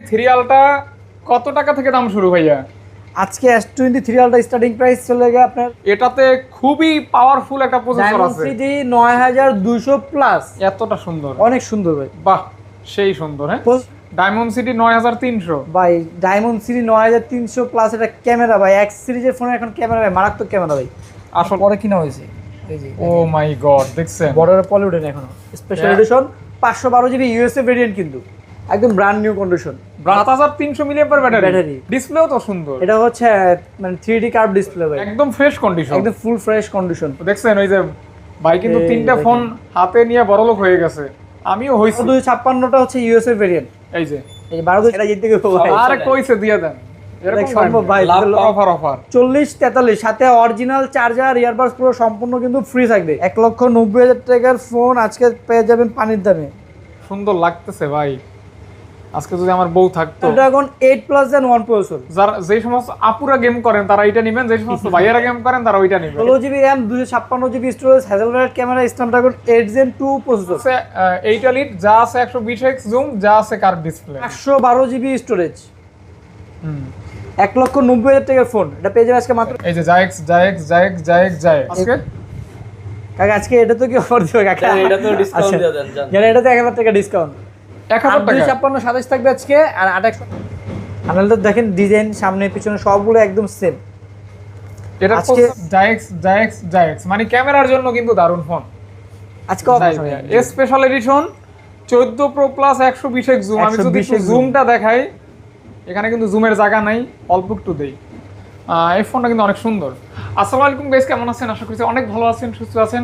সিরিয়ালটা কত টাকা থেকে দাম শুরু ভাইয়া? আজকে S23 আলট্রা স্টার্টিং প্রাইস চলে গেছে আপনার, এটাতে খুবই পাওয়ারফুল একটা প্রসেসর আছে, Dimensity 9200 প্লাস। এতটা সুন্দর, অনেক সুন্দর ভাই, বাহ সেই সুন্দর। হ্যাঁ, Dimensity 9300 ভাই Dimensity 9300 প্লাস। এটা ক্যামেরা ভাই, X সিরিজের ফোনে এখন ক্যামেরা ভাই মারাত্মক ক্যামেরা ভাই। আসল পরে কিনা হয়েছে এই যে, ও মাই গড, দেখছেন বর্ডারে পলি ওঠেন এখনো। Special edition 512 GB USA variant, কিন্তু একদম brand new condition, 7300 milliampere battery. Battery ডিসপ্লেও তো সুন্দর, এটা হচ্ছে মানে 3D কার্ভ ডিসপ্লে ভাই, একদম ফ্রেশ কন্ডিশন, একদম ফুল ফ্রেশ কন্ডিশন। দেখছেন ওই যে ভাই কিন্তু এই তিনটা ফোন হাতে নিয়ে বড়লোক হয়ে গেছে, আমিও হইছি। 256টা হচ্ছে ইউএসএ ভেরিয়েন্ট, এই যে এই 12 এটা জিততে গেল ভাই। আরে কইছে দিয়ে দেন, এরকম সম্ভব ভাই, অফার অফার 4043 সাথে অরিজিনাল চার্জার, ইয়ারবাডস পুরো সম্পূর্ণ কিন্তু ফ্রি থাকবে। 1,90,000 টাকার ফোন আজকে পেয়ে যাবেন পানির দামে। সুন্দর লাগতেছে ভাই। আজকে যদি আমার বউ থাকতো, ড্রাগন 8 প্লাস জেন 1 প্রসেসর, যারা যে সমস্ত আপুরা গেম করেন তারা এটা নেবেন, যে সমস্ত ভাইয়ারা গেম করেন তারা ওইটা নেবেন। 16GB RAM 256GB storage, Hasselblad camera, Snapdragon 8 Gen 2 processor, আছে 8 এলিট, যা আছে 120x জুম, যা আছে কার্ভ ডিসপ্লে, 512GB স্টোরেজ। 1,90,000 টাকার ফোন এটা পেয়ে যাবে আজকে মাত্র। এই যে জায়েক্স আজকে কাকা আজকে এটা তো কি অফার দিবে কাকা? এটা তো ডিসকাউন্ট দিয়ে দেন জান। জানেন এটা তো 1000 টাকা ডিসকাউন্ট, 1000 টাকা 256 27 থাকবে আজকে, আর 2800। আনালটা দেখেন ডিজাইন সামনে পিছনে সবগুলো একদম সেম। এটা আজকে জায়েক্স মানে ক্যামেরার জন্য কিন্তু দারুণ ফোন। আজকে special edition 14 pro plus 120x zoom. আমি যদি 120x জুমটা দেখাই, এখানে কিন্তু জুমের জায়গা নাই, অল্প একটু দেই। এই ফোনটা কিন্তু অনেক সুন্দর। আসসালামু আলাইকুম গাইস, কেমন আছেন? আশা করছি অনেক ভালো আছেন, সুস্থ আছেন।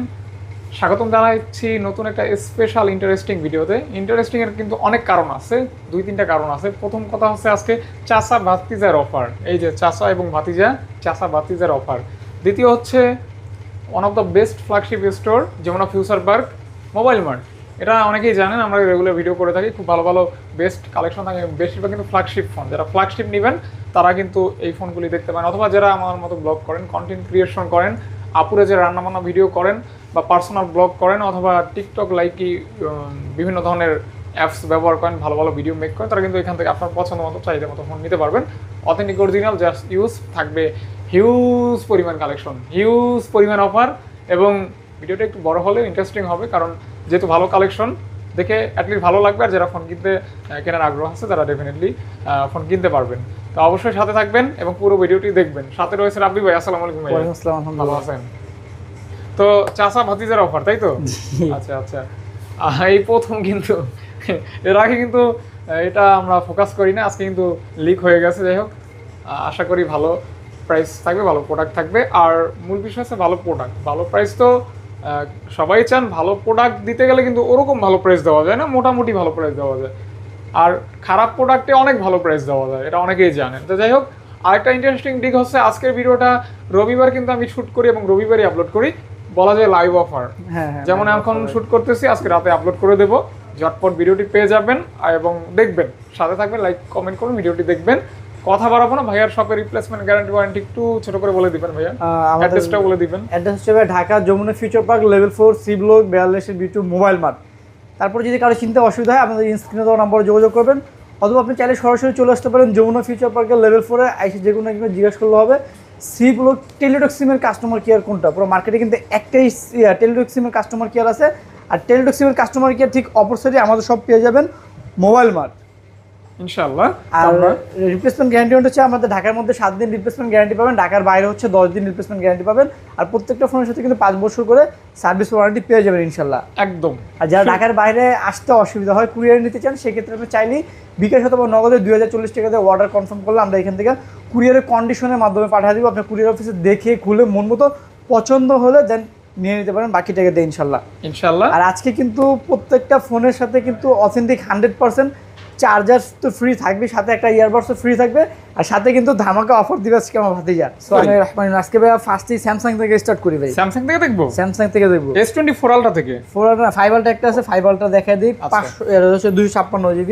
স্বাগতম জানাচ্ছি নতুন একটা স্পেশাল ইন্টারেস্টিং ভিডিওতে। ইন্টারেস্টিং এর কিন্তু অনেক কারণ আছে, 2-3টা কারণ আছে। প্রথম কথা হচ্ছে আজকে চাচা ভাতিজার অফার, এই যে চাচা এবং ভাতিজা, চাচা ভাতিজার অফার। দ্বিতীয় হচ্ছে one of the best flagship store Jamuna Future Park Mobile Mart. এটা অনেকেই জানেন, আমরা রেগুলার ভিডিও করে থাকি, খুব ভালো ভালো বেস্ট কালেকশন থাকে। বেশিরভাগ কিন্তু ফ্ল্যাগশিপ ফোন, যারা ফ্ল্যাগশিপ নেবেন তারা কিন্তু এই ফোনগুলি দেখতে পারেন, অথবা যারা আমার মতো ব্লগ করেন, কন্টেন্ট ক্রিয়েশন করেন, আপুরে যে রান্নাবান্না ভিডিও করেন বা পার্সোনাল ব্লগ করেন, অথবা টিকটক লাইকি বিভিন্ন ধরনের অ্যাপস ব্যবহার করেন, ভালো ভালো ভিডিও মেক করেন, তারা কিন্তু এখান থেকে আপনার পছন্দ মতো চাহিদা মতো ফোন নিতে পারবেন। অথেন্টিক অরিজিনাল জাস্ট ইউজ থাকবে, হিউজ পরিমাণ কালেকশন, হিউজ পরিমাণ অফার। এবং ভিডিওটা একটু বড় হলে ইন্টারেস্টিং হবে, কারণ যেহেতু ভালো কালেকশন দেখে অ্যাটলিস্ট ভালো লাগবে। আর যারা ফোন কিনতে কেনার আগ্রহ আছে তারা ডেফিনেটলি ফোন কিনতে পারবেন। তো অবশ্যই সাথে থাকবেন এবং পুরো ভিডিওটি দেখবেন। সাথে রয়েছে রাব্বি ভাই। আসসালামু আলাইকুম ভাই। ওয়ালাইকুম আসসালাম, ভালো আছেন? তো চাচা ভাতিজার অফার, তাই তো? আচ্ছা আচ্ছা, এই প্রথম কিন্তু এর আগে কিন্তু এটা আমরা ফোকাস করি না, আজকে কিন্তু লিক হয়ে গেছে। যাই হোক, আশা করি ভালো প্রাইস থাকবে, ভালো প্রোডাক্ট থাকবে। আর মূল বিষয় হচ্ছে ভালো প্রোডাক্ট। ভালো প্রাইস তো সবাই চান, ভালো প্রোডাক্ট দিতে গেলে কিন্তু ওরকম ভালো প্রাইস দেওয়া যায় না, মোটামুটি ভালো প্রাইস দেওয়া যায়। আর খারাপ প্রোডাক্টে অনেক ভালো প্রাইস দেওয়া যায়, এটা অনেকেই জানেন। তো যাই হোক, আরেকটা ইন্টারেস্টিং দিক হচ্ছে আজকের ভিডিওটা রবিবার কিন্তু আমি শ্যুট করি এবং রবিবারই আপলোড করি, বলা যায় লাইভ অফার। যেমন এখন শ্যুট করতেছি, আজকে রাতে আপলোড করে দেবো, ঝটপট ভিডিওটি পেয়ে যাবেন এবং দেখবেন, সাথে থাকবেন, লাইক কমেন্ট করুন, ভিডিওটি দেখবেন। কথা বাড়াবো না, ভাইয়ার শপের রিপ্লেসমেন্ট গ্যারান্টি ওয়ারেন্টি একটু ছোট করে বলে দিবেন ভাইয়া, অ্যাড্রেসটা বলে দিবেন। অ্যাড্রেস হচ্ছে Dhaka Jamuna Future Park level 4 C block 42B2 Mobile Mart. তারপর যদি কারো চিন্তা অসুবিধা হয় আপনাদের স্ক্রিনে দেওয়া নম্বরে যোগাযোগ করবেন, অথবা আপনি চাইলে সরাসরি চলে আসতে পারেন যমুনা ফিউচার পার্কের লেভেল 4-এ। এসে যে কোনো একজন জিজ্ঞাসা করলে হবে সি ব্লক টেলিটক সিমের কাস্টমার কেয়ার কোনটা। পুরো মার্কেটে কিন্তু একটাই টেলিটক সিমের কাস্টমার কেয়ার আছে, আর টেলিটক সিমের কাস্টমার কেয়ার ঠিক অপর সাইডে আমাদের সব পেয়ে যাবেন মোবাইল মার্ট ইনশাআল্লাহ। আর রিপ্লেসমেন্ট গ্যারান্টি হচ্ছে আমাদের ঢাকার মধ্যে 7 দিন রিপ্লেসমেন্ট গ্যারান্টি পাবেন, ঢাকার বাইরে হচ্ছে 10 দিন রিপ্লেসমেন্ট গ্যারান্টি পাবেন। আর প্রত্যেকটা ফোনের সাথে কিন্তু 5 বছর করে সার্ভিস ওয়ারেন্টি পেয়ে যাবেন ইনশাল্লাহ একদম। আর যারা ঢাকার বাইরে আসতে অসুবিধা হয়, কুরিয়ার নিতে চান, সেক্ষেত্রে আপনি চাইলেই বিকাশ অথবা নগদে 2040 টাকা দিয়ে অর্ডার কনফার্ম করলে আমরা এখান থেকে কুরিয়ারের কন্ডিশনের মাধ্যমে পাঠিয়ে দিব। আপনি কুরিয়ার অফিসে দেখে খুলে মন মতো পছন্দ হলে দেন নিয়ে নিতে পারেন, বাকি টাকা দিয়ে ইনশাল্লাহ। আর আজকে কিন্তু প্রত্যেকটা ফোনের সাথে কিন্তু অথেন্টিক 100% চার্জার তো ফ্রি থাকবে, সাথে একটা ইয়ারবাডসও ফ্রি থাকবে, আর সাথে কিন্তু ধামাকা অফার দিবে আজকে আমার ভাতিজা। সো আমি আজকে ভাই ফার্স্টই স্যামসাং থেকে স্টার্ট করি ভাই। স্যামসাং থেকে দেখবো? স্যামসাং থেকে দেখবো। S24 আলট্রা থেকে 4 আলট্রা 5 আলট্রা একটা আছে, 5 আলট্রা দেখাই দিই। 256GB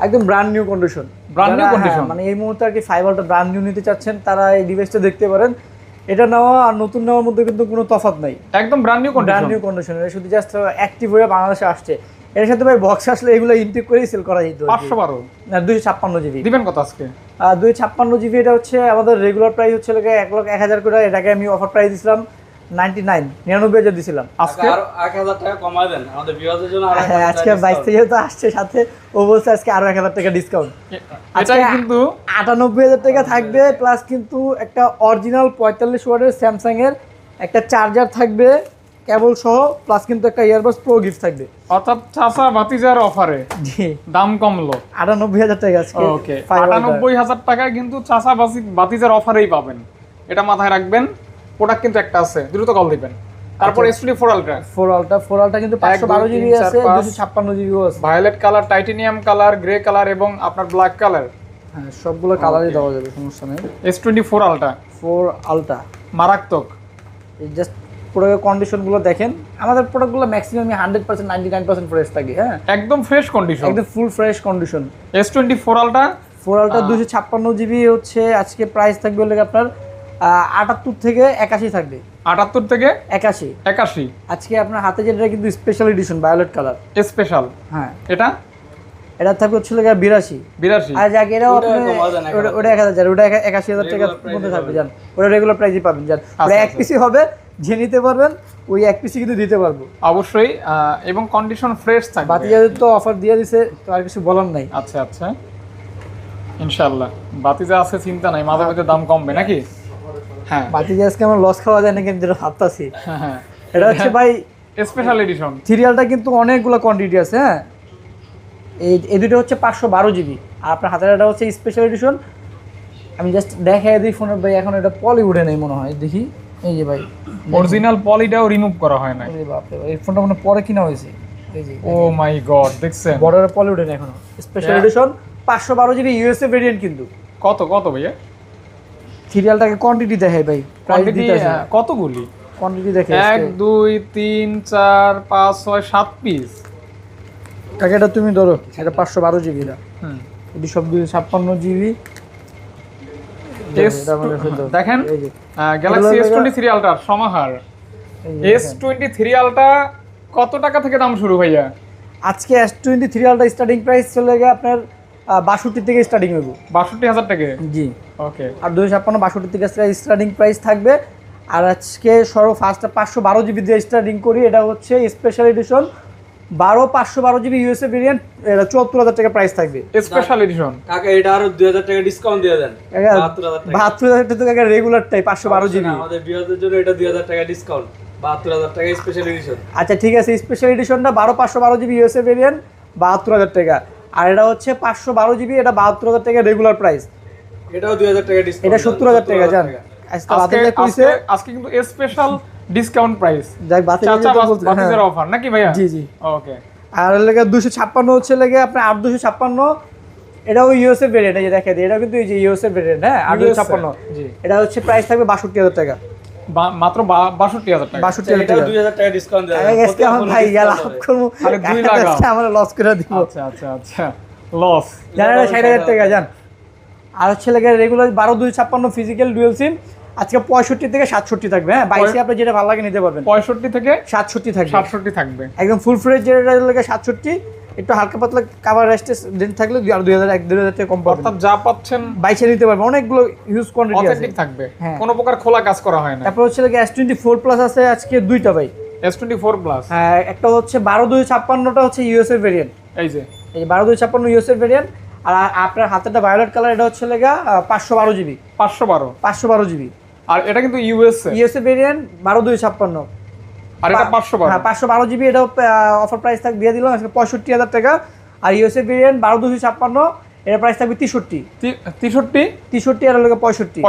একদম brand new condition, brand new condition. মানে এই মুহূর্তে আর কি 5 আলট্রা ব্র্যান্ড নিউ নিতে চাচ্ছেন তারা এই ডিভাইসটা দেখতে পারেন। এটা নেওয়া আর নতুন নেওয়ার মধ্যে কিন্তু কোনো তফাৎ নাই, একদম brand new condition. Brand new condition. এটা শুধু জাস্ট অ্যাক্টিভ হয়ে বাংলাদেশে আসছে। এর সাথে ভাই বক্স আসলে এগুলো ইনটেক করেই সেল করা যেত 512 না 256 জিবি দিবেন কত আজকে? 256 জিবি এটা হচ্ছে আমাদের রেগুলার প্রাইস হচ্ছে 1,01,000 করে, এটাকে আমি অফার প্রাইস দিছিলাম 99,000 দিছিলাম। আজকে আর 1000 টাকা কমায় দেন আমাদের ভিউয়ারদের জন্য। আর হ্যাঁ, আজকে 22 থেকে তো আসছে সাথে, ও বলছে আজকে আরো 1,000 টাকা ডিসকাউন্ট। এটাই কিন্তু 98,000 টাকা থাকবে, প্লাস কিন্তু একটা অরিজিনাল 45 ওয়াটের স্যামসাং এর একটা চার্জার থাকবে কেবল সহ, প্লাস কিন্তু একটা ইয়ারবাডস প্রো গিফট থাকবে। অর্থাৎ চাচা ভাতিজার অফারে জি, দাম কমলো। 98,000 টাকা আজকে। ওকে, 98,000 টাকায় কিন্তু চাচা ভাতিজার অফারেই পাবেন, এটা মাথায় রাখবেন। প্রোডাক্ট কিন্তু একটা আছে, দ্রুত কল দিবেন। তারপর S24 আলট্রা, 4 আলটা কিন্তু 512 জিবি আছে, 256 জিবি আছে, violet colour, titanium colour, grey colour এবং আপনার ব্ল্যাক কালার। হ্যাঁ সবগুলো কালারই দেওয়া যাবে, সমস্যা নেই। S24 আলট্রা 4 আলটা মারাত্মক। এই জাস্ট প্রোডাক্টের কন্ডিশনগুলো দেখেন, আমাদের প্রোডাক্টগুলো ম্যাক্সিমাম 100% 99% ফ্রেশ থাকে। হ্যাঁ, একদম ফ্রেশ কন্ডিশন, একদম full fresh condition. S24 ultra 4 আলটা 256 জিবি হচ্ছে আজকে প্রাইস থাকবে হলে আপনার 78 থেকে 81 থাকবে। 78 থেকে 81 81 আজকে আপনার হাতে যেটা কিন্তু special edition violet colour special. হ্যাঁ, এটা এটা থাকবে হচ্ছে 82 82 আর যাকে এটাও ওটা আপনি কমা দেন, ওটা 1000, ওটা 81,000 টাকার মধ্যে থাকবে। জান ওটা রেগুলার প্রাইসই পাবেন। জান ওটা এক পিসি হবে, যে নিতে পারবেন ওই এক পিসি কিন্তু দিতে পারবো অবশ্যই, এবং কন্ডিশন ফ্রেশ থাকবে। বাতিজাদের তো অফার দিয়ে দিছে, তো আর কিছু বলার নাই। আচ্ছা আচ্ছা, ইনশাআল্লাহ বাতিজা আছে, চিন্তা নাই, মাঝে মাঝে দাম কমবে নাকি? হ্যাঁ বাতিজা আজকে আমার লস খাওয়া যায় না কিন্তু যেটা ভাবতাছি। হ্যাঁ, এটা হচ্ছে ভাই স্পেশাল এডিশন। সিরিয়ালটা কিন্তু অনেকগুলো কোয়ান্টিটি আছে। হ্যাঁ, এই দুটো হচ্ছে 512 জিবি, আর আপনার হাতের এটা হচ্ছে স্পেশাল এডিশন। আমি জাস্ট দেখাই দিই ফোনের ভাই, এখন এটা পলি উঠে নেই মনে হয়, দেখি। এই যে ভাই অরিজিনাল পলিটাও রিমুভ করা হয় না। আরে বাপ রে, এই ফোনটা মনে হয় পরে কিনা হয়েছে। এই যে ও মাই গড, দেখছেন বর্ডারের পলি উঠে নেই এখনো। Special edition 512 GB USA variant কিন্তু। কত কত ভাইয়া? সিরিয়ালটাকে কোয়ান্টিটি দেখাই ভাই, কোয়ান্টিটি কতগুলি? কোয়ান্টিটি দেখে 1 2 3 4 5 6 7 পিস। কাকে এটা তুমি ধরো, এটা 512 জিবি, এটা হুম, এটি সব 256 জিবি। দেখেন গ্যালাক্সি S23 আলট্রা সমাহার। S23 আলট্রা কত টাকা থেকে দাম শুরু ভাইয়া? আজকে S23 আলট্রা স্টার্টিং প্রাইস চলে গেছে আপনার 62 থেকে স্টার্টিং হইব। 62,000 টাকা? জি, ওকে। আর 256 62 থেকে স্টার্টিং প্রাইস থাকবে। আর আজকে ফার্স্টে 512 জিবি দিয়ে স্টার্টিং করি, এটা হচ্ছে special edition 512 GB USA variant, এটা 74,000 টাকা প্রাইস থাকবে। স্পেশাল এডিশন কাকা এটা আরো 2000 টাকা ডিসকাউন্ট দিয়ে দেন। 72,000 টাকা। 72,000 টাকা রেগুলারটাই 512 জিবি। আমাদের ভিউয়ারদের জন্য এটা 2000 টাকা ডিসকাউন্ট, 72,000 টাকা স্পেশাল এডিশন। আচ্ছা ঠিক আছে, স্পেশাল এডিশনটা 512 জিবি ইউএসএ ভেরিয়েন্ট 72,000 টাকা, আর এটা হচ্ছে 512 জিবি, এটা 72,000 টাকা রেগুলার প্রাইস। এটাও 2000 টাকা ডিসকাউন্ট, এটা 70,000 টাকা। জান আজকে কিন্তু স্পেশাল ডিসকাউন্ট প্রাইস, যাই বাতিজার অফার নাকি ভাইয়া? জি জি। ওকে। আর লেগে 256 হচ্ছে লেগে আপনার 8256, এটাও ইউএসএ ভেরিয়েন্ট। এই যে দেখেন, এটা কিন্তু এই যে ইউএসএ ভেরিয়েন্ট। হ্যাঁ, 8256 জি, এটা হচ্ছে প্রাইস থাকবে 62,000 টাকা, মাত্র 62,000 টাকা। 62,000 এটাও টাকা। 2000 টাকা ডিসকাউন্ট দিয়ে দেন। আজকে আমার ভাই লাভ করব, আরে 2 লাগাও, আমরা লস করে দিব। আচ্ছা আচ্ছা আচ্ছা, লস। জানেন 60,000 টাকা। জান আর হচ্ছে লেগে রেগুলার 12/256 ফিজিক্যাল ডুয়াল সিম আজকে 65 থেকে 67 থাকবে। হ্যাঁ, 22 আপনি যেটা ভালো লাগে নিতে পারবেন। 65 থেকে 67 থাকবে, 67 থাকবে। একদম ফুল ফ্রেশ যেটা লাগে 67, একটু হালকা পাতলা কাভার রেস্টে দেন থাকলে আর 2,000 টাকা কম পাবেন। অর্থাৎ যা পাচ্ছেন 22 নিতে পারবেন, অনেকগুলো হিউজ কোয়ান্টিটি আছে, অথেন্টিক থাকবে, হ্যাঁ। কোনো প্রকার খোলা কাজ করা হয় না। তারপর হচ্ছে লাগে S24 প্লাস আছে আজকে দুইটা ভাই। S24 প্লাস, হ্যাঁ, একটা হচ্ছে 12/256টা হচ্ছে ইউএসএ ভেরিয়েন্ট, এই যে এই 12/256 ইউএসএ ভেরিয়েন্ট। আর আপনার হাতেরটা ভায়োলেট কালার, এটা হচ্ছে লাগা 512 জিবি, 512 জিবি। আর এটা কিন্তু ইউএসএ ভেরিয়েন্ট 12/256, আর এটা 512। হ্যাঁ 512 জিবি, এটাও অফার প্রাইস থাক দিয়ে দিলাম আজকে 65,000 টাকা। আর ইউএসএ ভেরিয়েন্ট 12/256, এর প্রাইস থাকবে 63 আর লাগে 65।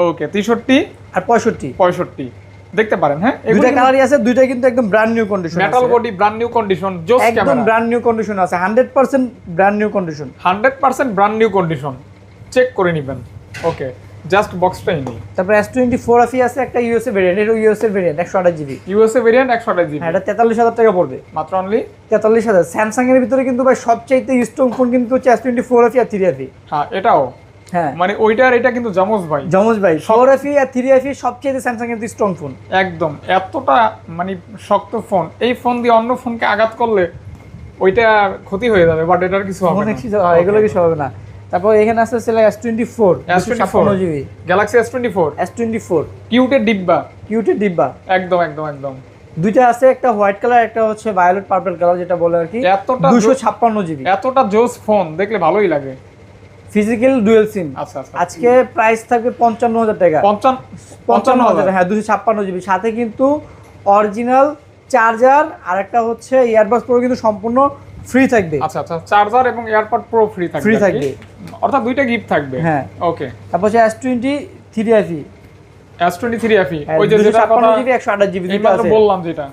ওকে, 63 আর 65 দেখতে পারেন। হ্যাঁ, দুইটা কালারই আছে, দুইটাই কিন্তু একদম brand new condition, metal body, brand new condition, জোস একদম ক্যামেরা, ব্র্যান্ড নিউ কন্ডিশন আছে, 100% brand new condition, 100% brand new condition, check করে নেবেন। ওকে, জাস্ট বক্সটাই নেই। তারপর S24 আফি আছে একটা ইউএসএ ভেরিয়েন্ট, এটা USA variant 128 GB, USA variant 128 GB, হ্যাঁ, এটা 43,000 টাকা পড়বে মাত্র অনলি 43,000। স্যামসাং এর ভিতরে কিন্তু ভাই সবচাইতে স্ট্রং ফোন কিন্তু হচ্ছে S24 আফি আর 3 আফি। হ্যাঁ, এটাও হ্যাঁ, মানে ওইটার এটা কিন্তু জামোস ভাই, জমজ ভাই 4 আফি আর 3 আফি সবচাইতে স্যামসাং এর স্ট্রং ফোন, একদম এতটা মানে শক্ত ফোন। এই ফোন দিয়ে অন্য ফোনকে আঘাত করলে ওইটা ক্ষতি হয়ে যাবে, বাট এটার কিছু হবে অনেক না। কিছু এগুলো কিছু হবে না। তারপর এখানে আছে S24 S24 Galaxy S24 S24 কিউটের ডিব্বা, কিউটের ডিব্বা। একদম একদম একদম। দুইটা আছে, একটা হোয়াইট কালার, একটা হচ্ছে ভায়োলেট পার্পল কালার যেটা বলে আর কি। এতটা 256 জিবি, এতটা জোস ফোন দেখলে ভালোই লাগে। ফিজিক্যাল ডুয়াল সিম। আচ্ছা আচ্ছা। আজকে প্রাইস থাকবে 55,000 টাকা। 55,000, হ্যাঁ 256 জিবি, সাথে কিন্তু অরিজিনাল চার্জার আর একটা হচ্ছে ইয়ারবাডস প্রো কিন্তু সম্পূর্ণ ফ্রি থাকবে। আচ্ছা আচ্ছা, চার্জার এবং এয়ারপড প্রো ফ্রি থাকবে। ফ্রি থাকবে, অর্থাৎ দুইটা গিফট থাকবে। হ্যাঁ ওকে। তারপর হচ্ছে S23 FE, S23 FE, ওই যে যেটা 256 জিবি 128 জিবি দুটো এইমাত্র আছে। বললাম যেটা,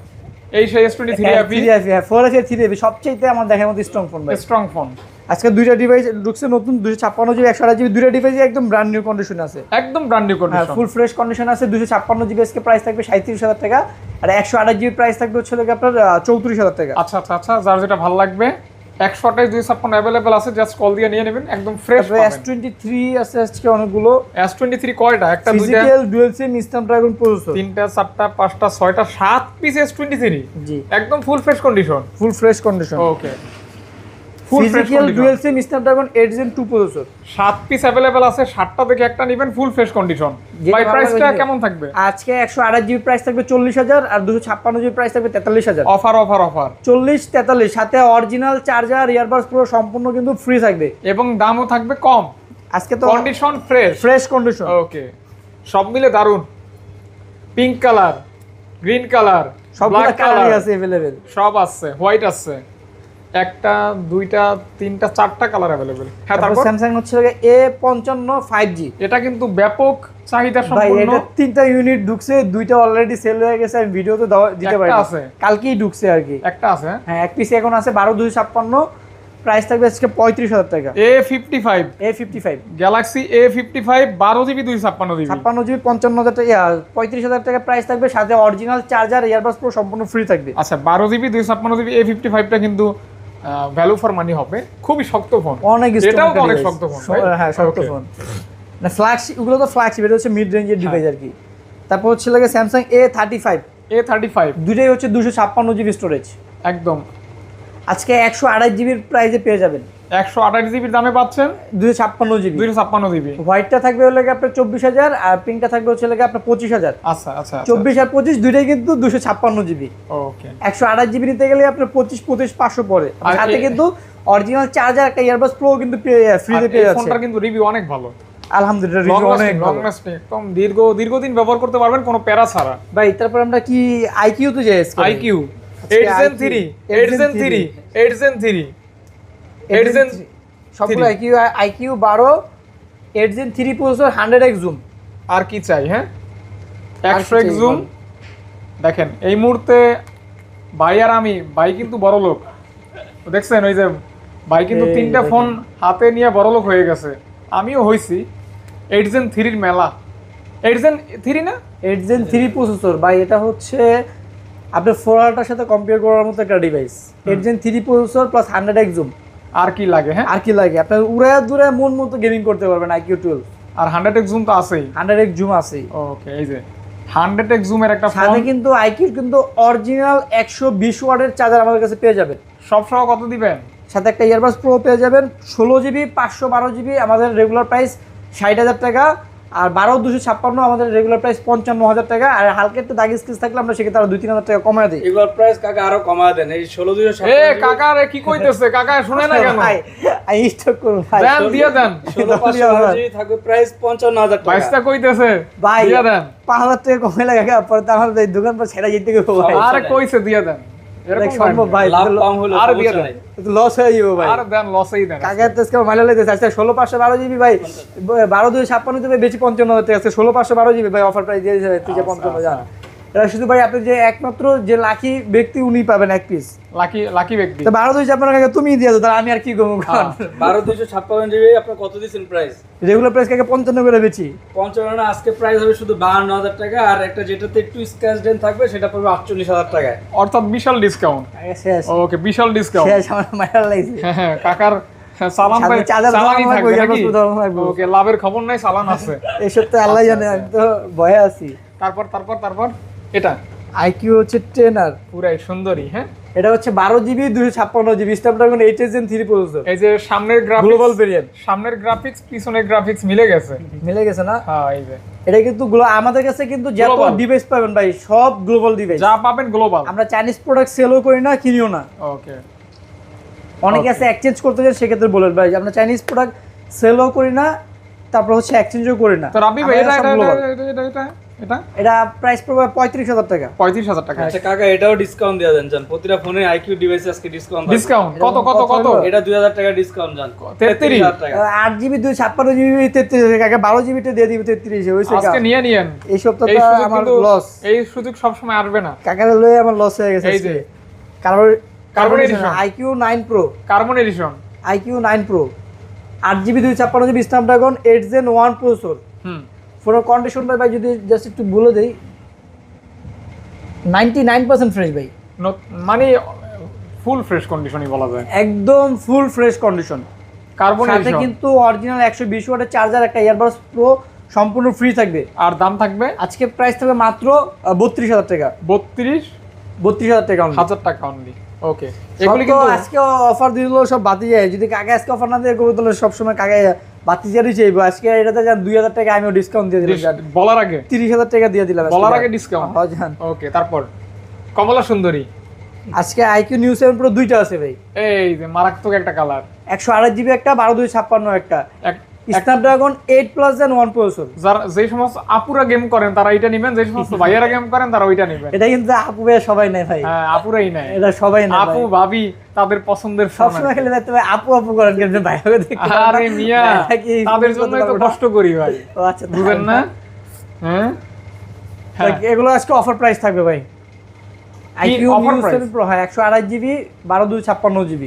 এই সেই S23 FE, 3FE, হ্যাঁ 4FE 3FE সবচেয়ে আমার দেখার মতো স্ট্রং ফোন ভাই। Strong phone. আজকে দুইটা ডিভাইস ঢুকছে নতুন, 256 জিবি 128 জিবি, দুইটা ডিভাইসই একদম ব্র্যান্ড নিউ কন্ডিশন আছে, একদম ব্র্যান্ড নিউ হ্যাঁ কন্ডিশন। ফুল ফ্রেশ কন্ডিশন আছে। 256 জিবি আজকে প্রাইস থাকবে 37,000 টাকা, আর 128 জিবি প্রাইস থাকবে হচ্ছে আপনার 34,000 টাকা। আচ্ছা আচ্ছা আচ্ছা, যার যেটা ভালো লাগবে 128 256 अवेलेबल আছে, জাস্ট কল দিয়ে নিয়ে নেবেন, একদম ফ্রেশ তারপরে পাবেন। S23 আছে আজকে অনেকগুলো। S23 কয়টা? একটা, দুইটা, physical dual SIM Snapdragon processor, তিনটা, চারটা, পাঁচটা, ছয়টা, 7 পিস S23, জি একদম full fresh condition. Full fresh condition. Okay, full fresh physical condition. Dual SIM Snapdragon 8 Gen 2 processor, 7 piece available আছে, 7টা থেকে একটা নেবেন, ফুল ফ্রেশ কন্ডিশন। যেটা ভাই ভালো প্রাইসটা লাগবে। কেমন থাকবে? আজকে 128 জিবি প্রাইস থাকবে 40,000, আর 256 জিবি প্রাইস থাকবে 43,000। অফার অফার অফার 40-43, সাথে অরিজিনাল চার্জার ইয়ারবাডস পুরো সম্পূর্ণ কিন্তু ফ্রি থাকবে, এবং দামও থাকবে কম, আজকে তো condition fresh. Fresh condition. Okay, সব মিলে দারুন। পিঙ্ক কালার, গ্রিন কালার, সবগুলো ব্ল্যাক কালারই কালার আছে अवेलेबल, সব আছে, হোয়াইট আছে, একটা, দুইটা, তিনটা, 4টা কালার अवेलेबल। হ্যাঁ, তারপর তারপর স্যামসাং হচ্ছে A55 5G। এটা কিন্তু ব্যাপক চাহিদা ভাই সম্পন্ন। এটা 3টা ইউনিট ঢুকছে, 2টা অলরেডি সেল হয়ে গেছে, আমি ভিডিওতে দিতে পারি একটা না। আছে। কালকেই ঢুকছে আর কি। একটা আছে হ্যাঁ এক পিস এখন আছে 12,256, প্রাইস থাকবে আজকে 35,000 টাকা। A55, A55 Galaxy A55 12 GB 256 GB. 56 GB 55,000 টাকা, 35,000 টাকা প্রাইস থাকবে, সাথে অরিজিনাল চার্জার ইয়ারবাডস পুরো সম্পূর্ণ ফ্রি থাকবে। আচ্ছা, 12 জিবি 256 জিবি A55টা কিন্তু ভ্যালু ফর মানি হবে, খুবই শক্ত ফোন। অনেক এটাও তো অনেক শক্ত ফোন, হ্যাঁ শক্ত Okay. ফোন না, ফ্ল্যাগশিপ ওগুলো তো ফ্ল্যাগশিপ, এটা হচ্ছে মিড রেঞ্জের ডিভাইস আর কি। তারপর হচ্ছে লাগে স্যামসাং A35, A35 দুটোই হচ্ছে 256 জিবি স্টোরেজ, একদম আজকে 128 জিবির প্রাইসে পেয়ে যাবেন, 128 জিবির দামে পাচ্ছেন 256 জিবি। 256 জিবি। হোয়াইটটা থাকবে হলে আপনার 24,000, আর পিঙ্কটা থাকবে হচ্ছে লাগে আপনার 25,000। আচ্ছা আচ্ছা 24 আর 25 দুইটাই কিন্তু 256 জিবি। ওকে। 128 জিবি নিতে গেলে আপনার 25-500 পড়ে, আর সাথে কিন্তু অরিজিনাল চার্জার একটা ইয়ারবাডস প্রো কিন্তু ফ্রিতে পেয়ে যাচ্ছে। ফোনটার কিন্তু রিভিউ অনেক ভালো, আলহামদুলিল্লাহ লং রিভিউ অনেক লাস্টিং, লং ভালো লাস্টিং, একদম দীর্ঘদিন ব্যবহার করতে পারবেন কোনো প্যারা ছাড়া। ভাই। তারপর আমরা কি আইকিউ তে যাই আজকে? IQ 8 Gen 3, 8 Gen 3, 8 Gen 3, 8 Gen সবগুলো iQOO 12 8 Gen 3 processor, 100x zoom. আর কি চাই? হ্যাঁ, আর কি 100x চাই জুম। বল? দেখেন এই মুহূর্তে ভাই আর আমি, ভাই কিন্তু বড় লোক, দেখছেন ওই যে ভাই কিন্তু এই 3টা দেখেন। ফোন হাতে নিয়ে বড় লোক হয়ে গেছে, আমিও হইছি। 8 Gen 3 মেলা। 8 Gen 3 না 8 Gen 3 প্রসেসর ভাই, এটা হচ্ছে আপনার 4আলটার সাথে কম্পেয়ার করার মতো একটা device. 8 Gen 3 processor plus 100x zoom, আর কি লাগে? হ্যাঁ, আর কি লাগে? আপনার উড়ায় দূরে মন মতো গেমিং করতে পারবেন আইকিউ 12। আর 100x জুম তো আছেই। 100x জুম আছেই, ওকে, এই যে 100x জুমের একটা ফোন, সাথে কিন্তু আইকিউ কিন্তু অরিজিনাল 120 ওয়াটের চার্জার আমাদের কাছে পেয়ে যাবেন, সব সহ কত দিবেন? সাথে একটা ইয়ারবাডস প্রো পেয়ে যাবেন 16 জিবি 512 জিবি, আমাদের রেগুলার প্রাইস 60,000 টাকা, আর 12,256 আমাদের রেগুলার প্রাইস 55,000 টাকা, আর হালকা একটু দাগি স্কেচ থাকলে আমরা সেক্ষেত্রে আরো 2-3,000 টাকা কমায় দিই। এগুলোর প্রাইস কাকা আরো কমায় দেন, এই 16,256 এ কাকা রে কি কইতেছে? কাকা শুনে না কেন? ভাই আই স্টক করুন ভাই, দেন, দিয়ে দেন। 16,500 থাকবে প্রাইস 55,000 টাকা। বাইশটা কইতেছে, ভাই দিয়ে দেন। 5,000 টাকা কমে লাগে, পরে তো আমাদের এই দোকান পর ছেড়ে যেতে গেবো ভাই, আরে কইছে দিয়ে দেন, এরকম দেখ সম্ভব ভাই, লাভ কম হলো আর দিয়ে দেন। লস হয়ে যাবো ভাই। আর দেন, লসেই দেন। কাকা তো আজকে মাইলা লাইতেছে, আচ্ছা 16,512 জিবি ভাই, 12,256 দিবে বেশি 55,000 টাকা, 16,512 জিবি ভাই অফার প্রাইস দিয়ে দিয়েছে 55,000। এটা শুধু ভাই আপনি যে একমাত্র যে লাকি ব্যক্তি উনি পাবেন এক পিস, লাকি ব্যক্তি। তো 12,256 টাকা তুমি দিয়ে দাও, তাহলে আমি আর কি করবো? 12,256 জিবি আপনি কত দিচ্ছেন প্রাইস? রেগুলার প্রাইস কাকে 55 করে বেচি, 55 না, আজকে প্রাইস হবে শুধু 52,000 টাকা, আর একটা যেটাতে একটু স্ক্র্যাচ ডেন থাকবে সেটা পড়বে 48,000 টাকায়। অর্থাৎ বিশাল ডিসকাউন্ট। শেষ ওকে, বিশাল ডিসকাউন্ট। শেষ আমার মাইলা লাইছে। হ্যাঁ হ্যাঁ, কাকার সালাম সাথে পাই, চার্জার সালামই ধরানো থাকবে লাগবে, নাকি? ইয়ারবাডস ধরানো লাগবে। ওকে, লাভের খবর নাই, সালাম আছে। এসব তো আল্লাহ জানে, আমি তো ভয়ে আছি। তারপর তারপর তারপর এটা আইকিউ হচ্ছে 10 আর পুরাই সুন্দরী। হ্যাঁ, এটা হচ্ছে 12GB 256GB Snapdragon 8 Gen 3 processor. এই যে সামনের গ্রাফিক্স, গ্লোবাল ভেরিয়েন্ট, সামনের গ্রাফিক্স পিছনের গ্রাফিক্স মিলে গেছে। মিলে গেছে না? হ্যাঁ এই যে এটা কিন্তু আমাদের কাছে কিন্তু যত Global। ডিভাইস পাবেন ভাই সব গ্লোবাল ডিভাইস। যা পাবেন গ্লোবাল। আমরা চাইনিজ প্রোডাক্ট সেলও করি না, কিনিও না। ওকে। অনেকে আছে এক্সচেঞ্জ করতে চান, সেক্ষেত্রে বলেন ভাই আমরা চাইনিজ প্রোডাক্ট সেলও করি না, তারপর হচ্ছে এক্সচেঞ্জও করি না। তো রাবি ভাই এটা আমরা সব এটা global। এটা এটা এটা এটা এটা প্রাইস পড়বে 35,000 টাকা। 35,000 টাকা। আচ্ছা কাকা এটাও ডিসকাউন্ট দিয়ে দেন জান, প্রতিটা ফোনে আইকিউ ডিভাইসে আজকে ডিসকাউন্ট ডিসকাউন্ট কত কত কত? এটা 2000 টাকা ডিসকাউন্ট জান, 33,000 টাকা। 8GB 256GB 33 টাকা, 12GB তে দিয়ে দিব 33 হইছে। আজকে নিয়ে নিয়েন। এই সপ্তাহটা সুযোগ আমার কিন্তু লস। এই সুযোগ সব সময় আসবে না। কাকারে লয়ে আমার লস হয়ে গেছে। এই যে carbon addition IQ 9 Pro, carbon addition. IQ 9 Pro 8GB 256GB Snapdragon 8 Gen 1 processor. ফোনের কন্ডিশন ভাই যদি জাস্ট একটু বলে দেই, 99% ফ্রেশ ভাই, মানে ফুল ফ্রেশ কন্ডিশনই বলা যায়। একদম ফুল ফ্রেশ কন্ডিশন। কার্বন সাথে এডিশন কিন্তু অরিজিনাল 120 ওয়াটের চার্জার, একটা ইয়ারবাডস প্রো সম্পূর্ণ ফ্রি থাকবে। আর দাম থাকবে আজকে প্রাইস থাকবে মাত্র 32,000 টাকা। 32,000 টাকা only। টাকা অনলি। ওকে, এগুলি এগুলি কিন্তু কিন্তু আজকে অফার দিল সব বাতি যায়। যদি কাকা আজকে অফার না দিয়ে করবে তাহলে সবসময় কাকা বাতি যারই চাইবো। আজকে এটাতে যান 2,000 টাকা আমিও ডিসকাউন্ট দিয়ে দিলাম, বলার আগে 30,000 টাকা দিয়ে দিলাম বলার আগে ডিসকাউন্ট। হ্যাঁ জান। ওকে, তারপর কমলা সুন্দরী। আজকে IQ Neo 7 Pro দুইটা আছে ভাই। এই যে মারাত্মক একটা কালার, 128GB একটা, 12/256 একটা, এক স্ন্যাপড্রাগন 8 Plus Gen 1 প্রসেসর। যারা যে সমস্ত আপুরা গেম করেন তারা এটা নেবেন, যে সমস্ত ভাইয়ারা গেম করেন তারা ওইটা নেবেন। এটা কিন্তু আপু ভাই সবাই নেয় ভাই, হ্যাঁ আপুরাই নেয়, এটা সবাই নেয় আপু ভাই। ভাবি তাদের পছন্দের ফোন। সবসময় খেলে দেখতে ভাই আপু আপু করেন কিন্তু ভাইয়াকে দেখতে পারেন না। আরে মিয়া, ভাইয়া কি তাদের জন্যই তো কষ্ট করি ভাই, ও আচ্ছা বুঝেন না? হ্যাঁ হ্যাঁ, এগুলো আজকে অফার প্রাইস থাকবে ভাই। IQ offer Neo price? 7 Pro, হ্যাঁ 128GB 12/256GB,